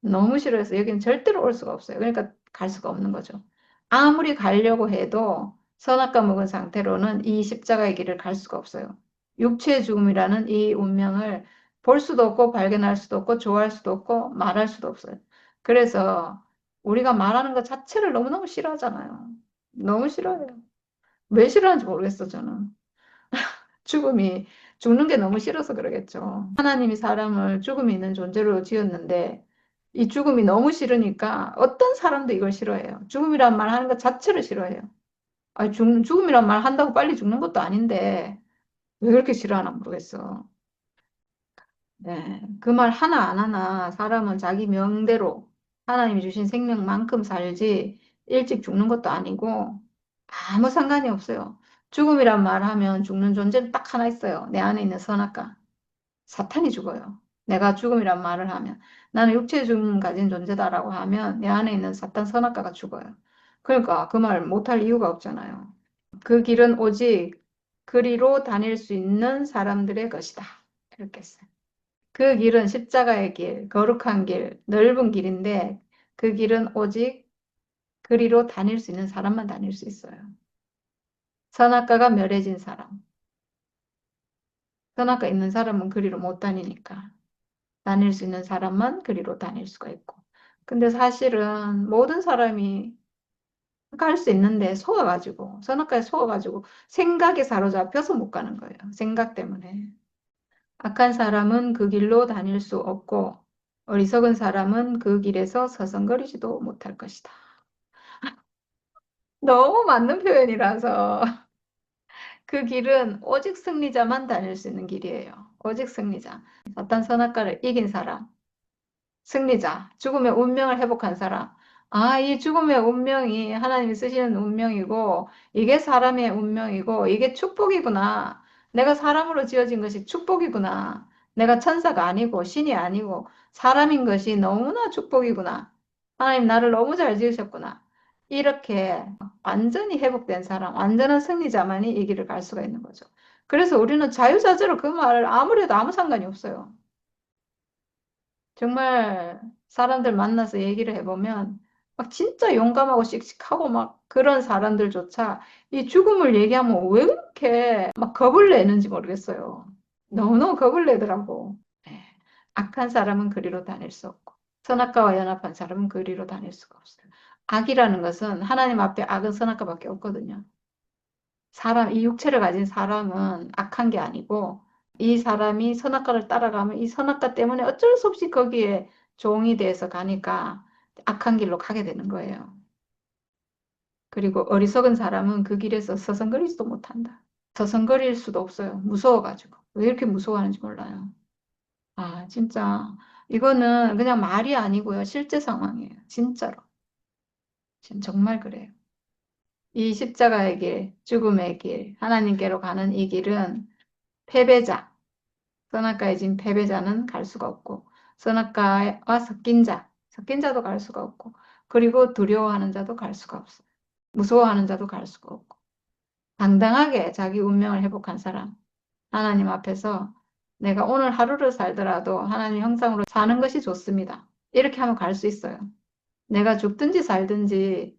너무 싫어해서 여기는 절대로 올 수가 없어요. 그러니까 갈 수가 없는 거죠. 아무리 가려고 해도 선악과 먹은 상태로는 이 십자가의 길을 갈 수가 없어요. 육체의 죽음이라는 이 운명을 볼 수도 없고 발견할 수도 없고 좋아할 수도 없고 말할 수도 없어요. 그래서 우리가 말하는 것 자체를 너무너무 싫어하잖아요. 너무 싫어해요. 왜 싫어하는지 모르겠어, 저는. 죽음이, 죽는 게 너무 싫어서 그러겠죠. 하나님이 사람을 죽음이 있는 존재로 지었는데, 이 죽음이 너무 싫으니까 어떤 사람도 이걸 싫어해요. 죽음이란 말 하는 것 자체를 싫어해요. 아니, 죽음이란 말 한다고 빨리 죽는 것도 아닌데, 왜 그렇게 싫어하나 모르겠어. 네, 그 말 하나 안 하나 사람은 자기 명대로 하나님이 주신 생명만큼 살지 일찍 죽는 것도 아니고 아무 상관이 없어요. 죽음이란 말 하면 죽는 존재는 딱 하나 있어요. 내 안에 있는 선악과. 사탄이 죽어요. 내가 죽음이란 말을 하면 나는 육체의 죽음 가진 존재다라고 하면 내 안에 있는 사탄 선악과가 죽어요. 그러니까 그 말 못할 이유가 없잖아요. 그 길은 오직 그리로 다닐 수 있는 사람들의 것이다. 이렇게 했어요. 그 길은 십자가의 길, 거룩한 길, 넓은 길인데 그 길은 오직 그리로 다닐 수 있는 사람만 다닐 수 있어요. 선악과가 멸해진 사람. 선악과 있는 사람은 그리로 못 다니니까. 다닐 수 있는 사람만 그리로 다닐 수가 있고. 근데 사실은 모든 사람이 갈 수 있는데 속아가지고, 선악과에 속아가지고 생각에 사로잡혀서 못 가는 거예요. 생각 때문에. 악한 사람은 그 길로 다닐 수 없고, 어리석은 사람은 그 길에서 서성거리지도 못할 것이다. 너무 맞는 표현이라서. 그 길은 오직 승리자만 다닐 수 있는 길이에요. 오직 승리자. 사탄 선악과를 이긴 사람. 승리자, 죽음의 운명을 회복한 사람. 아, 이 죽음의 운명이 하나님이 쓰시는 운명이고, 이게 사람의 운명이고, 이게 축복이구나. 내가 사람으로 지어진 것이 축복이구나. 내가 천사가 아니고, 신이 아니고, 사람인 것이 너무나 축복이구나. 하나님 나를 너무 잘 지으셨구나. 이렇게 완전히 회복된 사람, 완전한 승리자만이 이 길을 갈 수가 있는 거죠. 그래서 우리는 자유자재로 그 말을 아무리 해도 아무 상관이 없어요. 정말 사람들 만나서 얘기를 해보면 막 진짜 용감하고 씩씩하고 막 그런 사람들조차 이 죽음을 얘기하면 왜 그렇게 막 겁을 내는지 모르겠어요. 너무너무 겁을 내더라고. 예. 악한 사람은 그리로 다닐 수 없고 선악과와 연합한 사람은 그리로 다닐 수가 없어요. 악이라는 것은 하나님 앞에 악은 선악과밖에 없거든요. 사람, 이 육체를 가진 사람은 악한 게 아니고 이 사람이 선악과를 따라가면 이 선악과 때문에 어쩔 수 없이 거기에 종이 돼서 가니까 악한 길로 가게 되는 거예요. 그리고 어리석은 사람은 그 길에서 서성거리지도 못한다. 서성거릴 수도 없어요. 무서워가지고. 왜 이렇게 무서워하는지 몰라요. 아, 진짜. 이거는 그냥 말이 아니고요. 실제 상황이에요. 진짜로. 정말 그래요. 이 십자가의 길, 죽음의 길, 하나님께로 가는 이 길은 패배자, 선악과에 진 패배자는 갈 수가 없고, 선악과와 섞인 자도 갈 수가 없고, 그리고 두려워하는 자도 갈 수가 없어. 무서워하는 자도 갈 수가 없고, 당당하게 자기 운명을 회복한 사람, 하나님 앞에서 내가 오늘 하루를 살더라도 하나님 형상으로 사는 것이 좋습니다. 이렇게 하면 갈 수 있어요. 내가 죽든지 살든지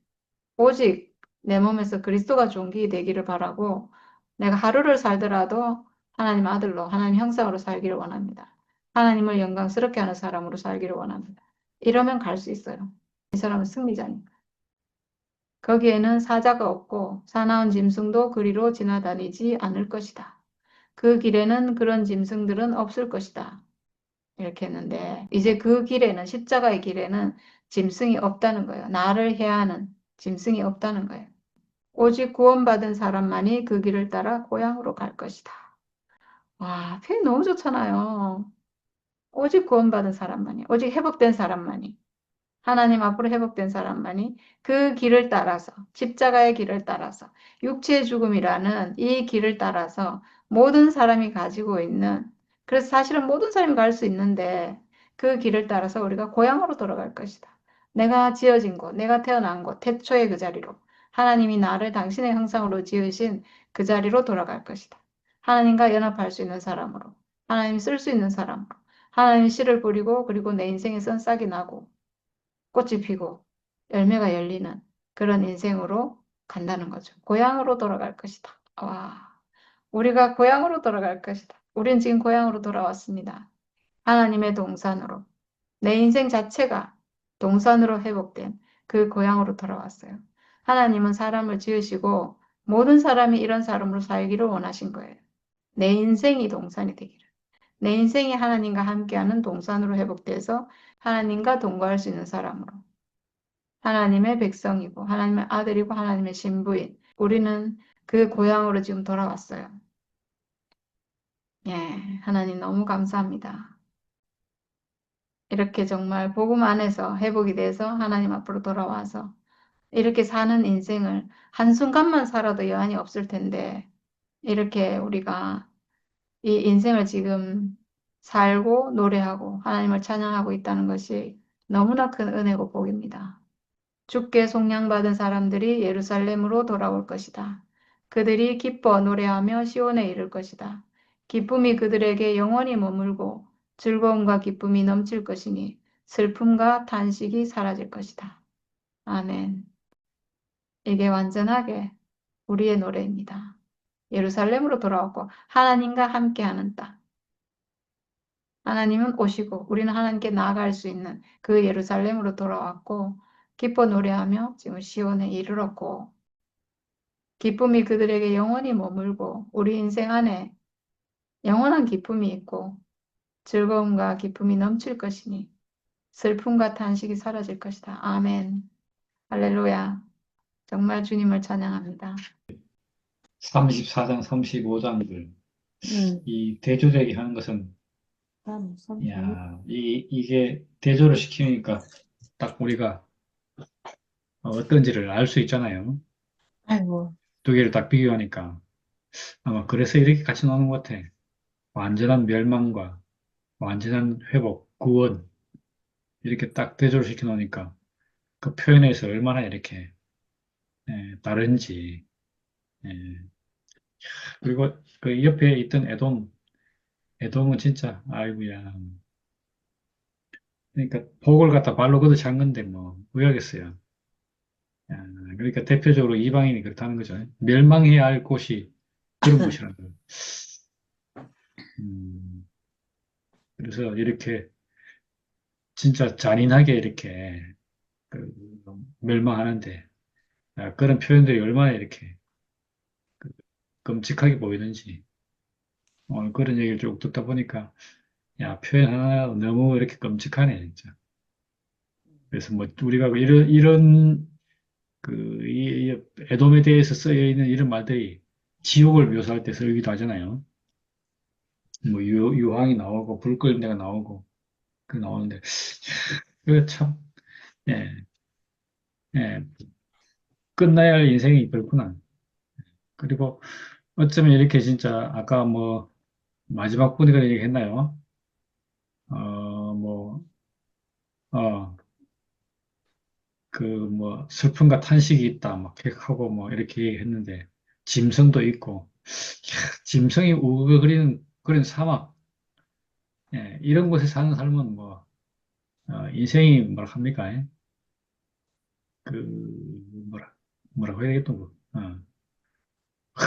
오직 내 몸에서 그리스도가 존귀 되기를 바라고 내가 하루를 살더라도 하나님 아들로 하나님 형상으로 살기를 원합니다. 하나님을 영광스럽게 하는 사람으로 살기를 원합니다. 이러면 갈 수 있어요. 이 사람은 승리자니까. 거기에는 사자가 없고 사나운 짐승도 그리로 지나다니지 않을 것이다. 그 길에는 그런 짐승들은 없을 것이다. 이렇게 했는데 이제 그 길에는 십자가의 길에는 짐승이 없다는 거예요. 나를 해하는 짐승이 없다는 거예요. 오직 구원받은 사람만이 그 길을 따라 고향으로 갈 것이다. 와, 표현 너무 좋잖아요. 오직 구원받은 사람만이, 오직 회복된 사람만이, 하나님 앞으로 회복된 사람만이 그 길을 따라서, 십자가의 길을 따라서, 육체의 죽음이라는 이 길을 따라서 모든 사람이 가지고 있는, 그래서 사실은 모든 사람이 갈 수 있는데 그 길을 따라서 우리가 고향으로 돌아갈 것이다. 내가 지어진 곳, 내가 태어난 곳, 태초의 그 자리로, 하나님이 나를 당신의 형상으로 지으신 그 자리로 돌아갈 것이다. 하나님과 연합할 수 있는 사람으로, 하나님이 쓸 수 있는 사람으로, 하나님이 씨를 뿌리고 그리고 내 인생에 선 싹이 나고 꽃이 피고 열매가 열리는 그런 인생으로 간다는 거죠. 고향으로 돌아갈 것이다. 와, 우리가 고향으로 돌아갈 것이다. 우린 지금 고향으로 돌아왔습니다. 하나님의 동산으로. 내 인생 자체가 동산으로 회복된 그 고향으로 돌아왔어요. 하나님은 사람을 지으시고 모든 사람이 이런 사람으로 살기를 원하신 거예요. 내 인생이 동산이 되기를. 내 인생이 하나님과 함께하는 동산으로 회복돼서 하나님과 동거할 수 있는 사람으로. 하나님의 백성이고 하나님의 아들이고 하나님의 신부인 우리는 그 고향으로 지금 돌아왔어요. 예, 하나님 너무 감사합니다. 이렇게 정말 복음 안에서 회복이 돼서 하나님 앞으로 돌아와서 이렇게 사는 인생을 한순간만 살아도 여한이 없을 텐데 이렇게 우리가 이 인생을 지금 살고 노래하고 하나님을 찬양하고 있다는 것이 너무나 큰 은혜고 복입니다. 주께 속량받은 사람들이 예루살렘으로 돌아올 것이다. 그들이 기뻐 노래하며 시온에 이를 것이다. 기쁨이 그들에게 영원히 머물고 즐거움과 기쁨이 넘칠 것이니 슬픔과 탄식이 사라질 것이다. 아멘. 이게 완전하게 우리의 노래입니다. 예루살렘으로 돌아왔고 하나님과 함께하는 땅. 하나님은 오시고 우리는 하나님께 나아갈 수 있는 그 예루살렘으로 돌아왔고 기뻐 노래하며 지금 시온에 이르렀고 기쁨이 그들에게 영원히 머물고 우리 인생 안에 영원한 기쁨이 있고 즐거움과 기쁨이 넘칠 것이니 슬픔과 탄식이 사라질 것이다. 아멘. 할렐루야. 정말 주님을 찬양합니다. 34장, 35장들. 음. 이 대조되게 하는 것은, 야, 이게 대조를 시키니까 딱 우리가 어떤지를 알 수 있잖아요. 아이고. 두 개를 딱 비교하니까. 아마 그래서 이렇게 같이 나오는 것 같아. 완전한 멸망과 완전한 회복, 구원. 이렇게 딱 대조를 시켜 놓으니까 그 표현에서 얼마나 이렇게 다른지. 예. 그리고 그 옆에 있던 에돔은 진짜, 아이고야. 그러니까 복을 갖다 발로 걷어 찬 건데 뭐 왜하겠어요. 그러니까 대표적으로 이방인이 그렇다는 거죠. 멸망해야 할 곳이 그런 곳이라는 거예요. 음, 그래서 이렇게 진짜 잔인하게 이렇게 그 멸망하는데 그런 표현들이 얼마나 이렇게 그 끔찍하게 보이는지 오늘 그런 얘기를 쭉 듣다 보니까 야 표현 하나 너무 이렇게 끔찍하네 진짜. 그래서 뭐 우리가 이런 이 에돔에 대해서 쓰여 있는 이런 말들이 지옥을 묘사할 때 쓰이기도 하잖아요. 뭐 유황이 나오고 불 끓는 데가 나오고 그 나오는데 그 참, 예, 예. 끝나야 할 인생이 그렇구나. 그리고 어쩌면 이렇게 진짜 아까 뭐 마지막 분이 그런 얘기 했나요? 뭐, 어, 그 뭐 슬픔과 탄식이 있다 막 이렇게 하고 뭐 이렇게 얘기했는데 짐승도 있고 이야, 짐승이 우거거리는 그런 사막 예, 이런 곳에 사는 삶은 뭐 인생이 뭐라 합니까? 예? 그 뭐라 뭐라고 해야 되겠다 뭐,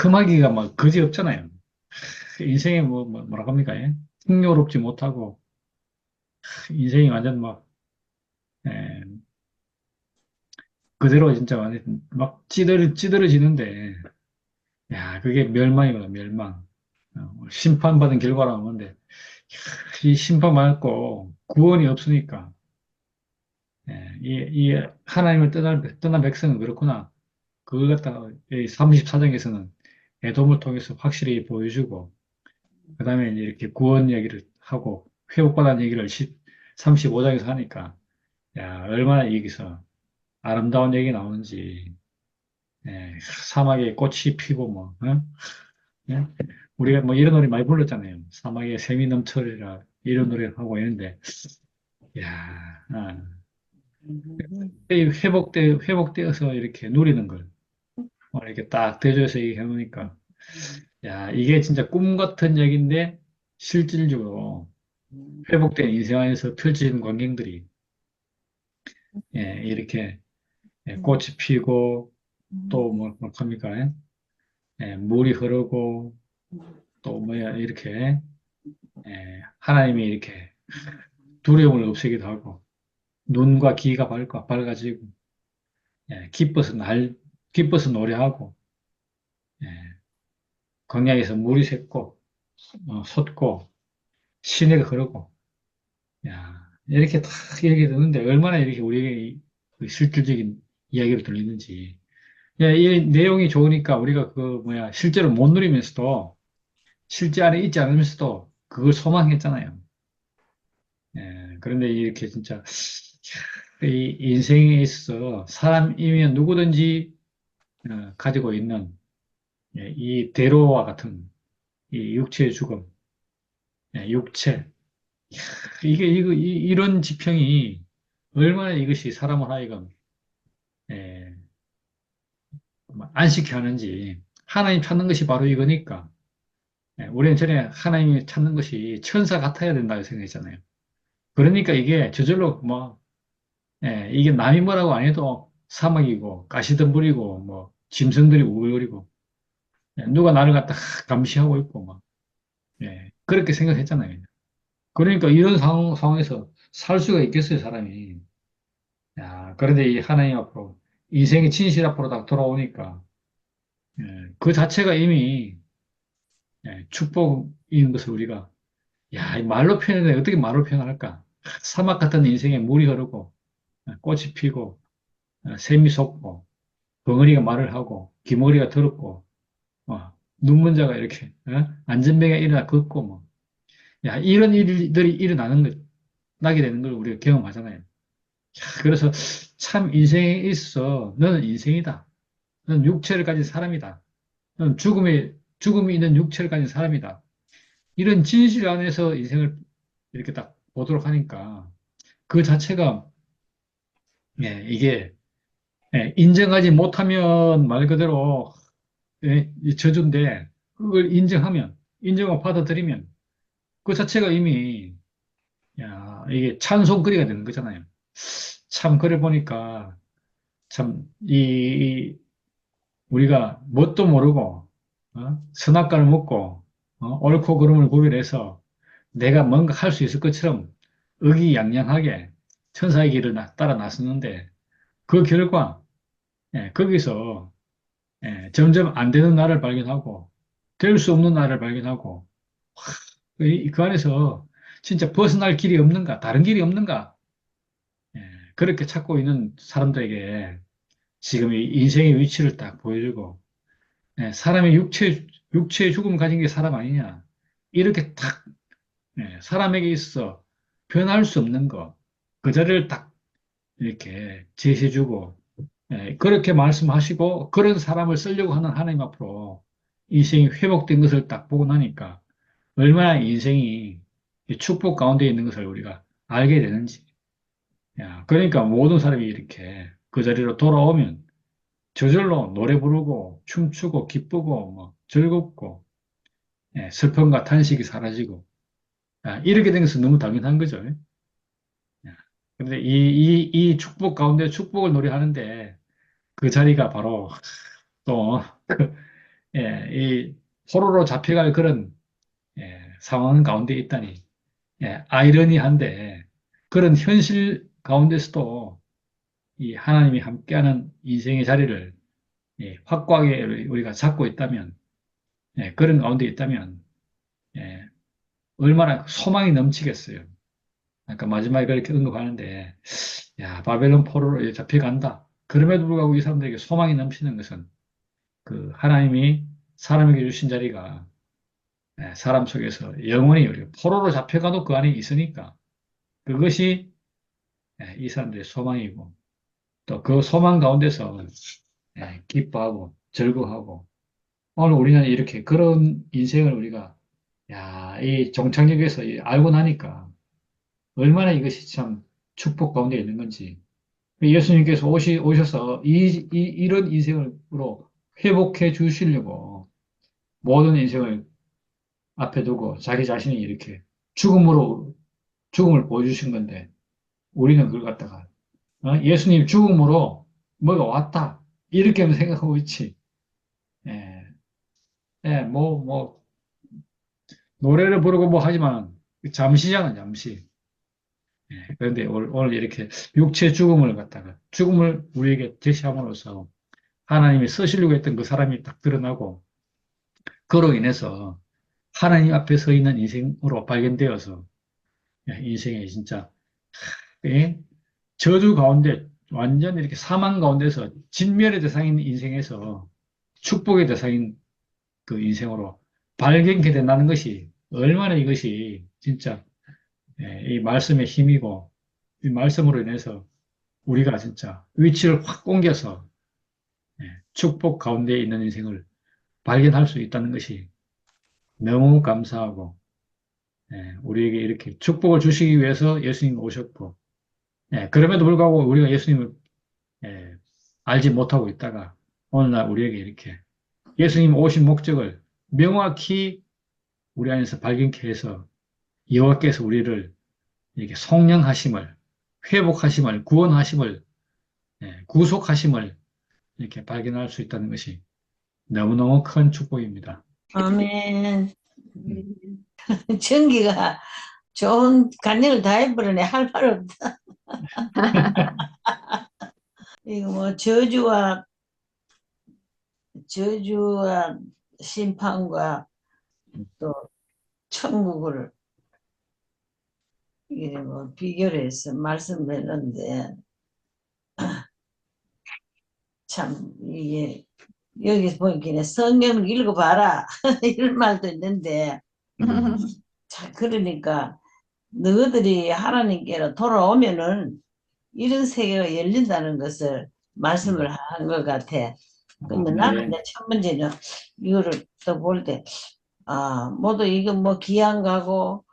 험하기가 막 그지 없잖아요. 인생에 뭐라 합니까? 예? 풍요롭지 못하고 인생이 완전 막 예, 그대로 진짜 완전 막 찌들어지는데 야 그게 멸망이거든 멸망. 심판받은 결과라는 건데 이 심판받고 구원이 없으니까 이 하나님을 떠난 백성은 그렇구나. 그걸 갖다가 이 34장에서는 애돔을 통해서 확실히 보여주고 그다음에 이제 이렇게 구원 얘기를 하고 회복받은 얘기를 35장에서 하니까 야 얼마나 여기서 아름다운 얘기 나오는지 사막에 꽃이 피고 뭐 어? 예? 우리가 뭐 이런 노래 많이 불렀잖아요. 사막에 샘이 넘쳐리라 이런 노래를 하고 있는데 야 회복되어서 이렇게 누리는 걸 이렇게 딱 대조해서 얘기해 놓으니까 야 이게 진짜 꿈 같은 얘기인데 실질적으로 회복된 인생 안에서 펼쳐지는 광경들이 이렇게 꽃이 피고 또 뭐 합니까? 물이 흐르고 또 뭐야 이렇게 하나님이 이렇게 두려움을 없애기도 하고 눈과 귀가 밝아지고 기뻐서 기뻐서 노래하고 예, 광야에서 물이 샜고 솟고 시내가 흐르고 야 이렇게 딱 얘기 듣는데 얼마나 이렇게 우리에게 그 실질적인 이야기를 들리는지 이 내용이 좋으니까 우리가 그 뭐야 실제로 못 누리면서도 실제 안에 있지 않으면서도 그걸 소망했잖아요. 그런데 이렇게 진짜 이 인생에 있어서 사람이면 누구든지 가지고 있는 이 대로와 같은 이 육체의 죽음, 육체. 이런 지평이 얼마나 이것이 사람을 하여금 예, 안식케 하는지 하나님 찾는 것이 바로 이거니까 우리는 전에 하나님이 찾는 것이 천사 같아야 된다고 생각했잖아요. 그러니까 이게 저절로 뭐 이게 남이 뭐라고 안 해도 사막이고 가시덤불이고 뭐 짐승들이 우글거리고 누가 나를 갖다 감시하고 있고 막 그렇게 생각했잖아요. 그러니까 이런 상황에서 살 수가 있겠어요, 사람이. 야, 그런데 이 하나님 앞으로 인생의 진실 앞으로 딱 돌아오니까 그 자체가 이미 축복인 것을 우리가 야, 이 말로 표현해 어떻게 말로 표현할까? 사막 같은 인생에 물이 흐르고 꽃이 피고 샘이 솟고 벙어리가 말을 하고 기머리가 더럽고 눈먼자가 이렇게 안전뱅이가 일어나 걷고 뭐 야, 이런 일들이 나게 되는 걸 우리가 경험하잖아요. 야, 그래서 참 인생에 있어 너는 인생이다. 너는 육체를 가진 사람이다. 너는 죽음이 있는 육체를 가진 사람이다. 이런 진실 안에서 인생을 이렇게 딱 보도록 하니까 그 자체가 이게 인정하지 못하면 말 그대로 이 저주인데 그걸 인정하고 받아들이면 그 자체가 이미 야 이게 찬송거리가 되는 거잖아요. 참 그래 보니까 참 우리가 뭣도 모르고 선악과를 먹고 옳고 그름을 구별해서 내가 뭔가 할 수 있을 것처럼 의기양양하게 천사의 길을 따라 나섰는데 그 결과 거기서 점점 안 되는 나를 발견하고 될 수 없는 나를 발견하고 그 안에서 진짜 벗어날 길이 없는가 다른 길이 없는가 예, 그렇게 찾고 있는 사람들에게 지금 이 인생의 위치를 딱 보여주고 사람의 육체의 죽음을 가진 게 사람 아니냐 이렇게 딱 사람에게 있어 변할 수 없는 거 그 자리를 딱 이렇게 제시해주고 그렇게 말씀하시고 그런 사람을 쓰려고 하는 하나님 앞으로 인생이 회복된 것을 딱 보고 나니까 얼마나 인생이 이 축복 가운데 있는 것을 우리가 알게 되는지. 야, 그러니까 모든 사람이 이렇게 그 자리로 돌아오면 저절로 노래 부르고 춤추고 기쁘고 뭐 즐겁고 슬픔과 탄식이 사라지고 이렇게 된 것은 너무 당연한 거죠. 그런데 이 축복 가운데 축복을 노래하는데 그 자리가 바로 또 이 포로로 잡혀갈 그런 상황 가운데 있다니 아이러니한데 그런 현실 가운데서도 이 하나님이 함께하는 인생의 자리를 확고하게 우리가 잡고 있다면 그런 가운데 있다면 예, 얼마나 소망이 넘치겠어요. 아까 마지막에 그렇게 언급하는데 야 바벨론 포로로 잡혀간다. 그럼에도 불구하고 이 사람들에게 소망이 넘치는 것은 그 하나님이 사람에게 주신 자리가 사람 속에서 영원히 우리가 포로로 잡혀가도 그 안에 있으니까 그것이 이 사람들의 소망이고 또 그 소망 가운데서 기뻐하고 즐거워하고 오늘 우리는 이렇게 그런 인생을 우리가 이 종착역에서 알고 나니까 얼마나 이것이 참 축복 가운데 있는 건지 예수님께서 오셔서 이런 인생으로 회복해 주시려고 모든 인생을 앞에 두고 자기 자신이 이렇게 죽음을 보여주신 건데 우리는 그걸 갖다가 예수님 죽음으로 뭐가 왔다 이렇게만 생각하고 있지. 예, 뭐 노래를 부르고 뭐 하지만 잠시잖아 잠시. 그런데 오늘 이렇게 육체 죽음을 갖다가 죽음을 우리에게 제시함으로써 하나님이 쓰시려고 했던 그 사람이 딱 드러나고 그로 인해서 하나님 앞에 서 있는 인생으로 발견되어서 인생에 진짜 예? 저주 가운데 완전 이렇게 사망 가운데서 진멸의 대상인 인생에서 축복의 대상인 그 인생으로 발견케 된다는 것이 얼마나 이것이 진짜 이 말씀의 힘이고 이 말씀으로 인해서 우리가 진짜 위치를 확 옮겨서 축복 가운데 있는 인생을 발견할 수 있다는 것이 너무 감사하고 우리에게 이렇게 축복을 주시기 위해서 예수님이 오셨고 그럼에도 불구하고 우리가 예수님을 예, 알지 못하고 있다가 오늘날 우리에게 이렇게 예수님 오신 목적을 명확히 우리 안에서 발견케 해서 여호와께서 우리를 이렇게 성령하심을 회복하심을 구원하심을 구속하심을 이렇게 발견할 수 있다는 것이 너무너무 큰 축복입니다. 아멘. 음. 정기가 좋은 간증을 다 해버리네. 할 말 없다. 이거 뭐 저주와 심판과 또 천국을 이게 뭐 비교를 해서 말씀했는데 참 이게 여기서 보니까 성경을 읽어봐라 이런 말도 있는데 자 그러니까 너희들이 하나님께로 돌아오면은 이런 세계가 열린다는 것을 말씀을 한 것 같아. 근데 나는 이제 첫 번째는 이거를 또 볼 때, 모두 이거 뭐 귀한 가고,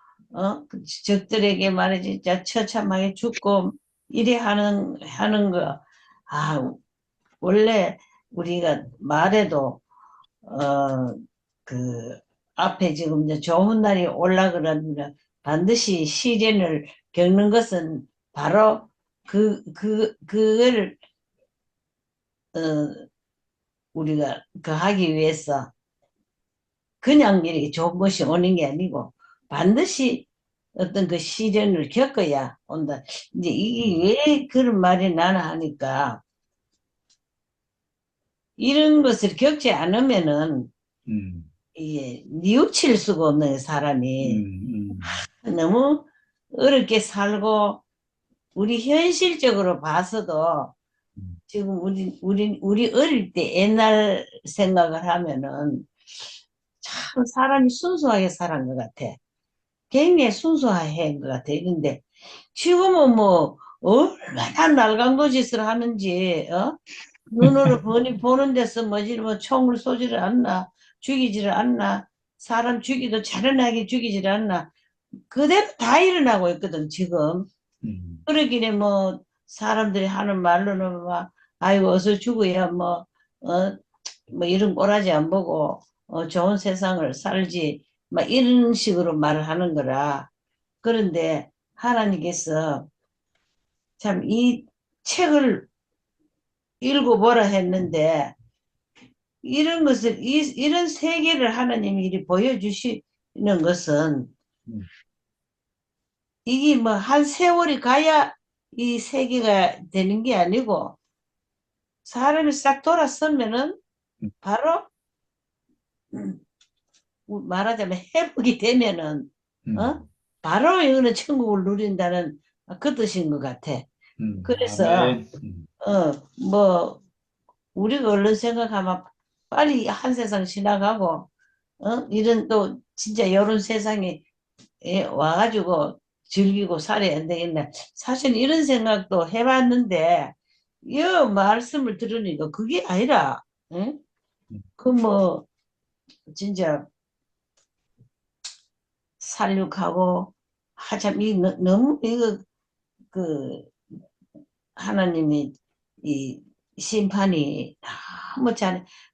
적들에게 말이지, 진짜 처참하게 죽고, 이래 하는 거, 원래 우리가 말해도, 그, 앞에 지금 이제 좋은 날이 올라 그러면 반드시 시련을 겪는 것은 바로 그걸, 어, 우리가 그 하기 위해서 그냥 이렇게 좋은 것이 오는 게 아니고 반드시 어떤 그 시련을 겪어야 온다. 이제 이게 왜 그런 말이 나나 하니까 이런 것을 겪지 않으면은 이게 뉘우칠 수가 없는 사람이 너무 어렵게 살고 우리 현실적으로 봐서도 지금 우리 어릴 때 옛날 생각을 하면은 참 사람이 순수하게 살은 것 같아. 굉장히 순수한 것 같아. 근데 지금은 뭐 얼마나 날강도 짓을 하는지, 눈으로 보는 데서 뭐 총을 쏘지를 않나, 죽이지를 않나, 사람 죽이도 잔인하게 죽이지를 않나, 그대로 다 일어나고 있거든, 지금. 그러기에 뭐, 사람들이 하는 말로는 막, 아이고, 어서 죽어야 뭐 이런 꼬라지 안 보고, 좋은 세상을 살지, 막 이런 식으로 말을 하는 거라. 그런데 하나님께서 참 이 책을 읽어보라 했는데, 이런 것을, 이런 세계를 하나님이 이리 보여주시는 것은, 음. 이게 뭐 한 세월이 가야 이 세계가 되는 게 아니고, 사람이 싹 돌아서면은 바로, 음, 말하자면 회복이 되면은, 어? 바로 이거는 천국을 누린다는 그 뜻인 것 같아. 그래서, 아멘. 뭐, 우리가 얼른 생각하면 빨리 한 세상 지나가고, 이런 또 진짜 이런 세상에 와가지고 즐기고 살아야 안 되겠네. 사실 이런 생각도 해봤는데, 이 말씀을 들으니까 그게 아니라, 응? 그 뭐, 진짜 살육하고, 참, 너무, 그, 하나님이, 이 심판이 너무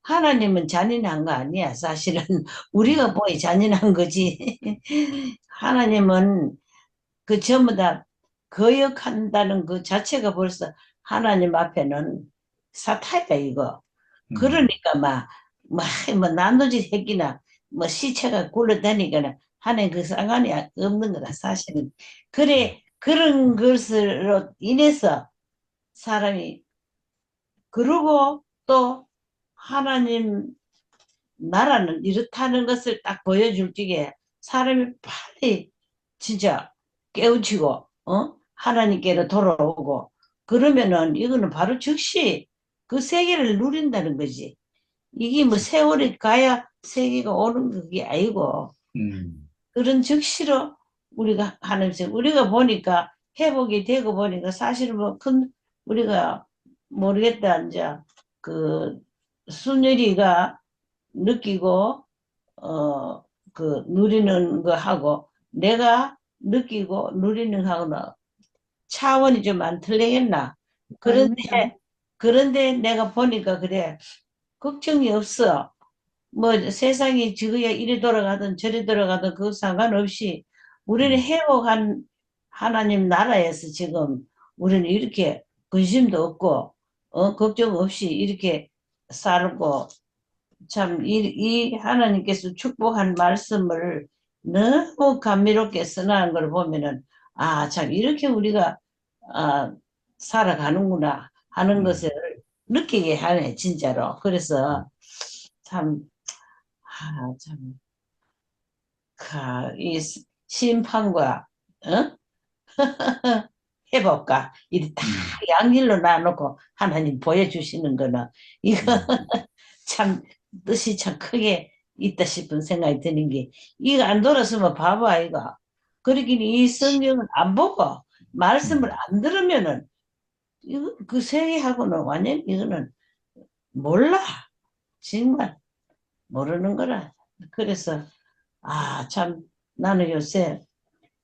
하나님은 잔인한 거 아니야. 사실은 우리가 보기 잔인한 거지. 하나님은 그 전부 다 거역한다는 그 자체가 벌써 하나님 앞에는 사타이다, 이거. 그러니까 뭐 난도짓 했기나, 뭐 시체가 굴러다니거나 하는 그 상관이 없는 거다, 사실은. 그래, 그런 것으로 인해서 사람이, 그러고 또 하나님 나라는 이렇다는 것을 딱 보여줄 적에 사람이 빨리 진짜 깨우치고, 하나님께로 돌아오고, 그러면은 이거는 바로 즉시 그 세계를 누린다는 거지. 이게 뭐 세월이 가야 세계가 오는 그게 아니고, 그런 즉시로 우리가 하는 셈. 우리가 보니까 회복이 되고 보니까 사실은 뭐 우리가 모르겠다. 이제 그 순열이가 느끼고 누리는 거 하고 내가 느끼고 누리는 하고는 차원이 좀 안 틀리겠나. 아닙니다. 그런데 내가 보니까 그래, 걱정이 없어. 뭐 세상이 지구에 이리 돌아가든 저리 돌아가든 그 상관없이 우리는 회복한 하나님 나라에서 지금 우리는 이렇게 근심도 없고 걱정 없이 이렇게 살고, 참 이 하나님께서 축복한 말씀을 너무 감미롭게 써나는 걸 보면은 참 이렇게 우리가 아, 살아가는구나 하는 것을 느끼게 하네, 진짜로. 그래서 참 참, 이 심판과, 어? 회복과, 이 다 양질로 나누고 하나님 보여주시는 거는, 이거 참, 뜻이 참 크게 있다 싶은 생각이 드는 게, 이거 안 돌았으면 바보 아이가. 그러긴 이 성경을 안 보고, 말씀을 안 들으면은, 이거, 그 세계하고는 완전 이거는 몰라. 정말 모르는 거라. 그래서, 참, 나는 요새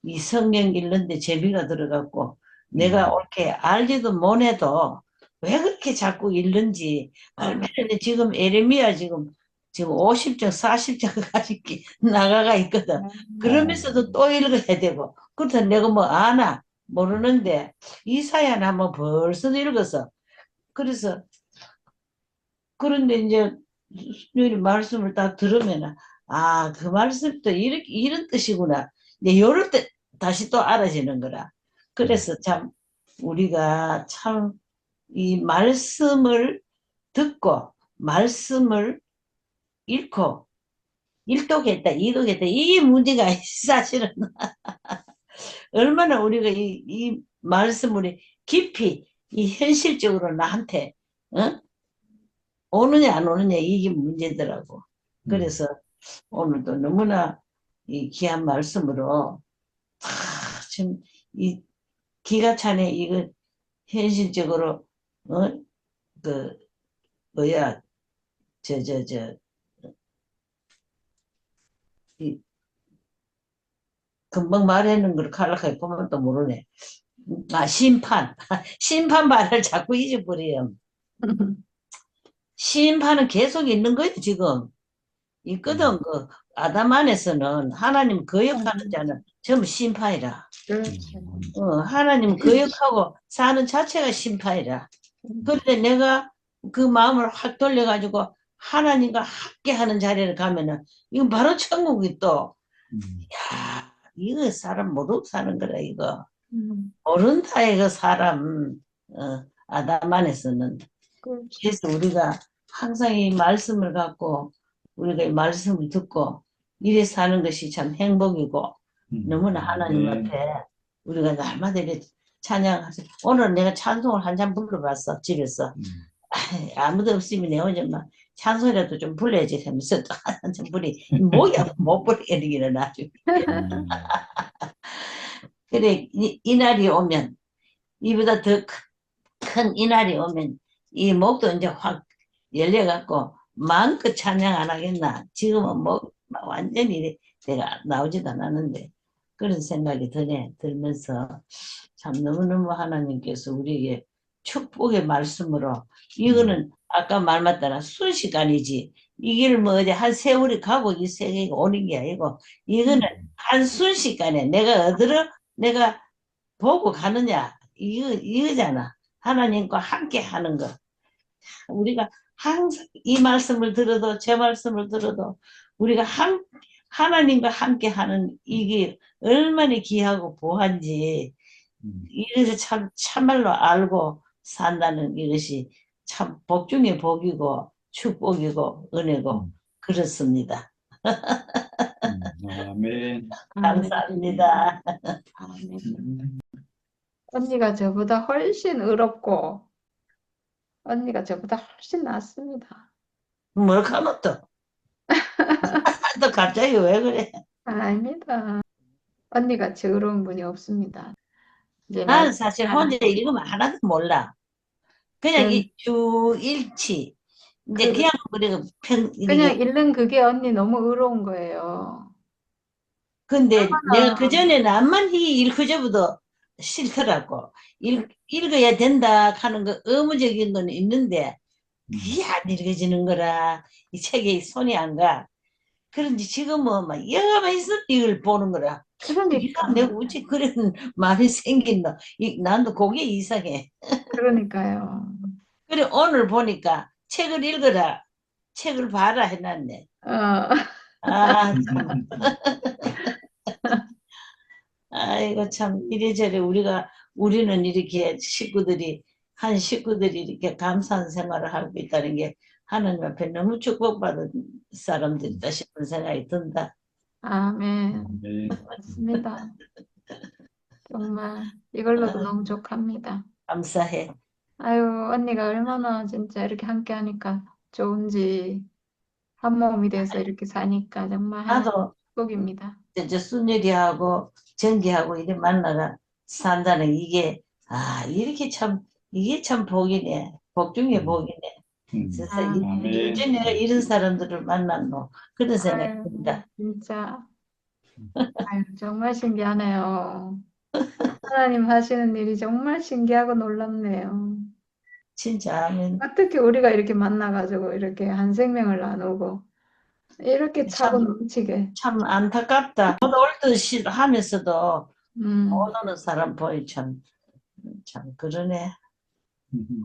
이 성경 읽는데 재미가 들어갔고, 내가 옳게 알지도 못해도 왜 그렇게 자꾸 읽는지, 얼마나 지금 에레미야 지금 50장, 40장 가지고 나가가 있거든. 그러면서도 또 읽어야 되고, 그렇다 내가 뭐 아나? 모르는데, 이사야는 한번 벌써 읽어서, 그래서, 그런데 이제, 수녀님 말씀을 딱 들으면, 그 말씀도 이런 뜻이구나. 이제 요럴 때 다시 또 알아지는 거라. 그래서 참, 우리가 참, 이 말씀을 듣고, 말씀을 읽고, 일독했다, 이독했다, 이게 문제가 사실은. 얼마나 우리가 이 말씀을 깊이, 이 현실적으로 나한테, 어? 오느냐, 안 오느냐, 이게 문제더라고. 그래서 오늘도 너무나 이 귀한 말씀으로, 지금 이 기가 차네, 이거 현실적으로 그 뭐야 이 금방 말하는 걸 칼락하게 보면 또 모르네. 아, 심판. 심판 말을 자꾸 잊어버려요. 심판은 계속 있는 거예요, 지금. 있거든. 그 아담 안에서는 하나님 거역하는 자는 전부 심판이라. 그렇죠. 하나님 거역하고 사는 자체가 심판이라. 그런데 내가 그 마음을 확 돌려가지고 하나님과 함께 하는 자리를 가면은 이건 바로 천국이 또, 야, 이거 사람 모르고 사는 거라, 이거. 모른다, 이거 사람. 아담 안에서는. 그렇죠. 그래서 우리가 항상 이 말씀을 갖고 우리가 이 말씀을 듣고 이래 사는 것이 참 행복이고 너무나 하나님 네. 앞에 우리가 날마다 이렇게 찬양하세요. 오늘 내가 찬송을 한 잔 불러봤어, 집에서. 아무도 없으면 내 혼자 막 찬송이라도 좀 불러야지 하면서 또 한 잔 부리 뭐야 못 부르게 되기는 아주. 그래 이 날이 오면 이보다 더 큰 이 날이 오면 이 목도 이제 확 열려갖고 마음껏 찬양 안 하겠나. 지금은 뭐 완전히 내가 나오지도 않았는데 그런 생각이 들면서 참 너무너무 하나님께서 우리에게 축복의 말씀으로 이거는 아까 말 맞다나 순식간이지 이 길을 뭐 어디 한 세월이 가고 이 세계가 오는 게 아니고 이거는 한 순식간에 내가 어디로 내가 보고 가느냐 이거잖아. 하나님과 함께 하는 거. 우리가 항상 이 말씀을 들어도 제 말씀을 들어도 우리가 하나님과 함께 하는 이게 얼마나 귀하고 보한지 이래서 참말로 알고 산다는 이것이 참 복 중에 복이고 축복이고 은혜고 그렇습니다. 아멘. 감사합니다. 아멘. 언니가 저보다 훨씬 의롭고 언니가 저보다 훨씬 낫습니다. 뭘 하노 또? 또 갑자기 왜 그래? 아닙니다. 언니같이 의로운 분이 없습니다. 이제 나는 말씀 사실 하나 혼자 읽으면 하나도 몰라. 그냥 이 주일치 이제 그냥 우리가 그냥 이게 읽는 그게 언니 너무 의로운 거예요. 근데 내가 얼마나 그전에는 암만 읽어줘도 싫더라고. 읽어야 된다 하는 거 의무적인 건 있는데 그게 안 읽어지는 거라 이 책에 손이 안 가. 그런지 지금은 막 여가만 있으면 이걸 보는 거라. 그러니까 내가 어찌 그런 마음이 생긴다. 난도 그게 이상해. 그러니까요. 그래 오늘 보니까 책을 읽어라. 책을 봐라 해놨네. 어, 아, 아이고 참 이래저래 우리는 이렇게 한 식구들이 이렇게 감사한 생활을 하고 있다는 게 하나님 앞에 너무 축복받은 사람들이다 싶은 생각이 든다. 아멘. 네. 맞습니다. 정말 이걸로도 너무 족합니다. 감사해. 아유, 언니가 얼마나 진짜 이렇게 함께 하니까 좋은지 한 몸이 돼서 이렇게 사니까 정말 하나님 나도 축복입니다. 저 순열이하고 정기하고 이래 만나가 산다는 이게 이렇게 참 이게 참 복이네. 복 중에 복이네. 세상에 아멘. 어째 내가 이런 사람들을 만났노 그런 생각이 아유, 든다. 진짜 아유, 정말 신기하네요. 하나님 하시는 일이 정말 신기하고 놀랍네요. 진짜 아멘. 어떻게 우리가 이렇게 만나가지고 이렇게 한 생명을 나누고 이렇게 차고 참, 넘치게. 참 안타깝다. 못 올 듯이 하면서도 못 음, 오는 사람 보이 참 그러네.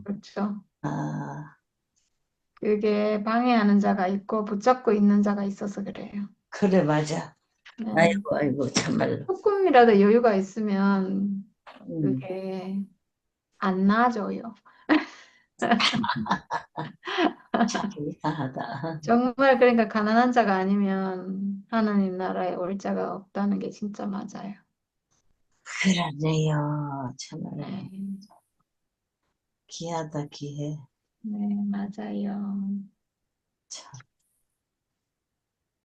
그렇죠. 아, 그게 방해하는 자가 있고 붙잡고 있는 자가 있어서 그래요. 그래 맞아. 네. 아이고 참말로. 조금이라도 여유가 있으면 음, 그게 안 나아져요. 참 이상하다. 정말 그러니까 가난한 자가 아니면 하나님 나라에 올 자가 없다는 게 진짜 맞아요. 그러네요. 참말로 네, 귀하다 귀해. 네, 맞아요. 참.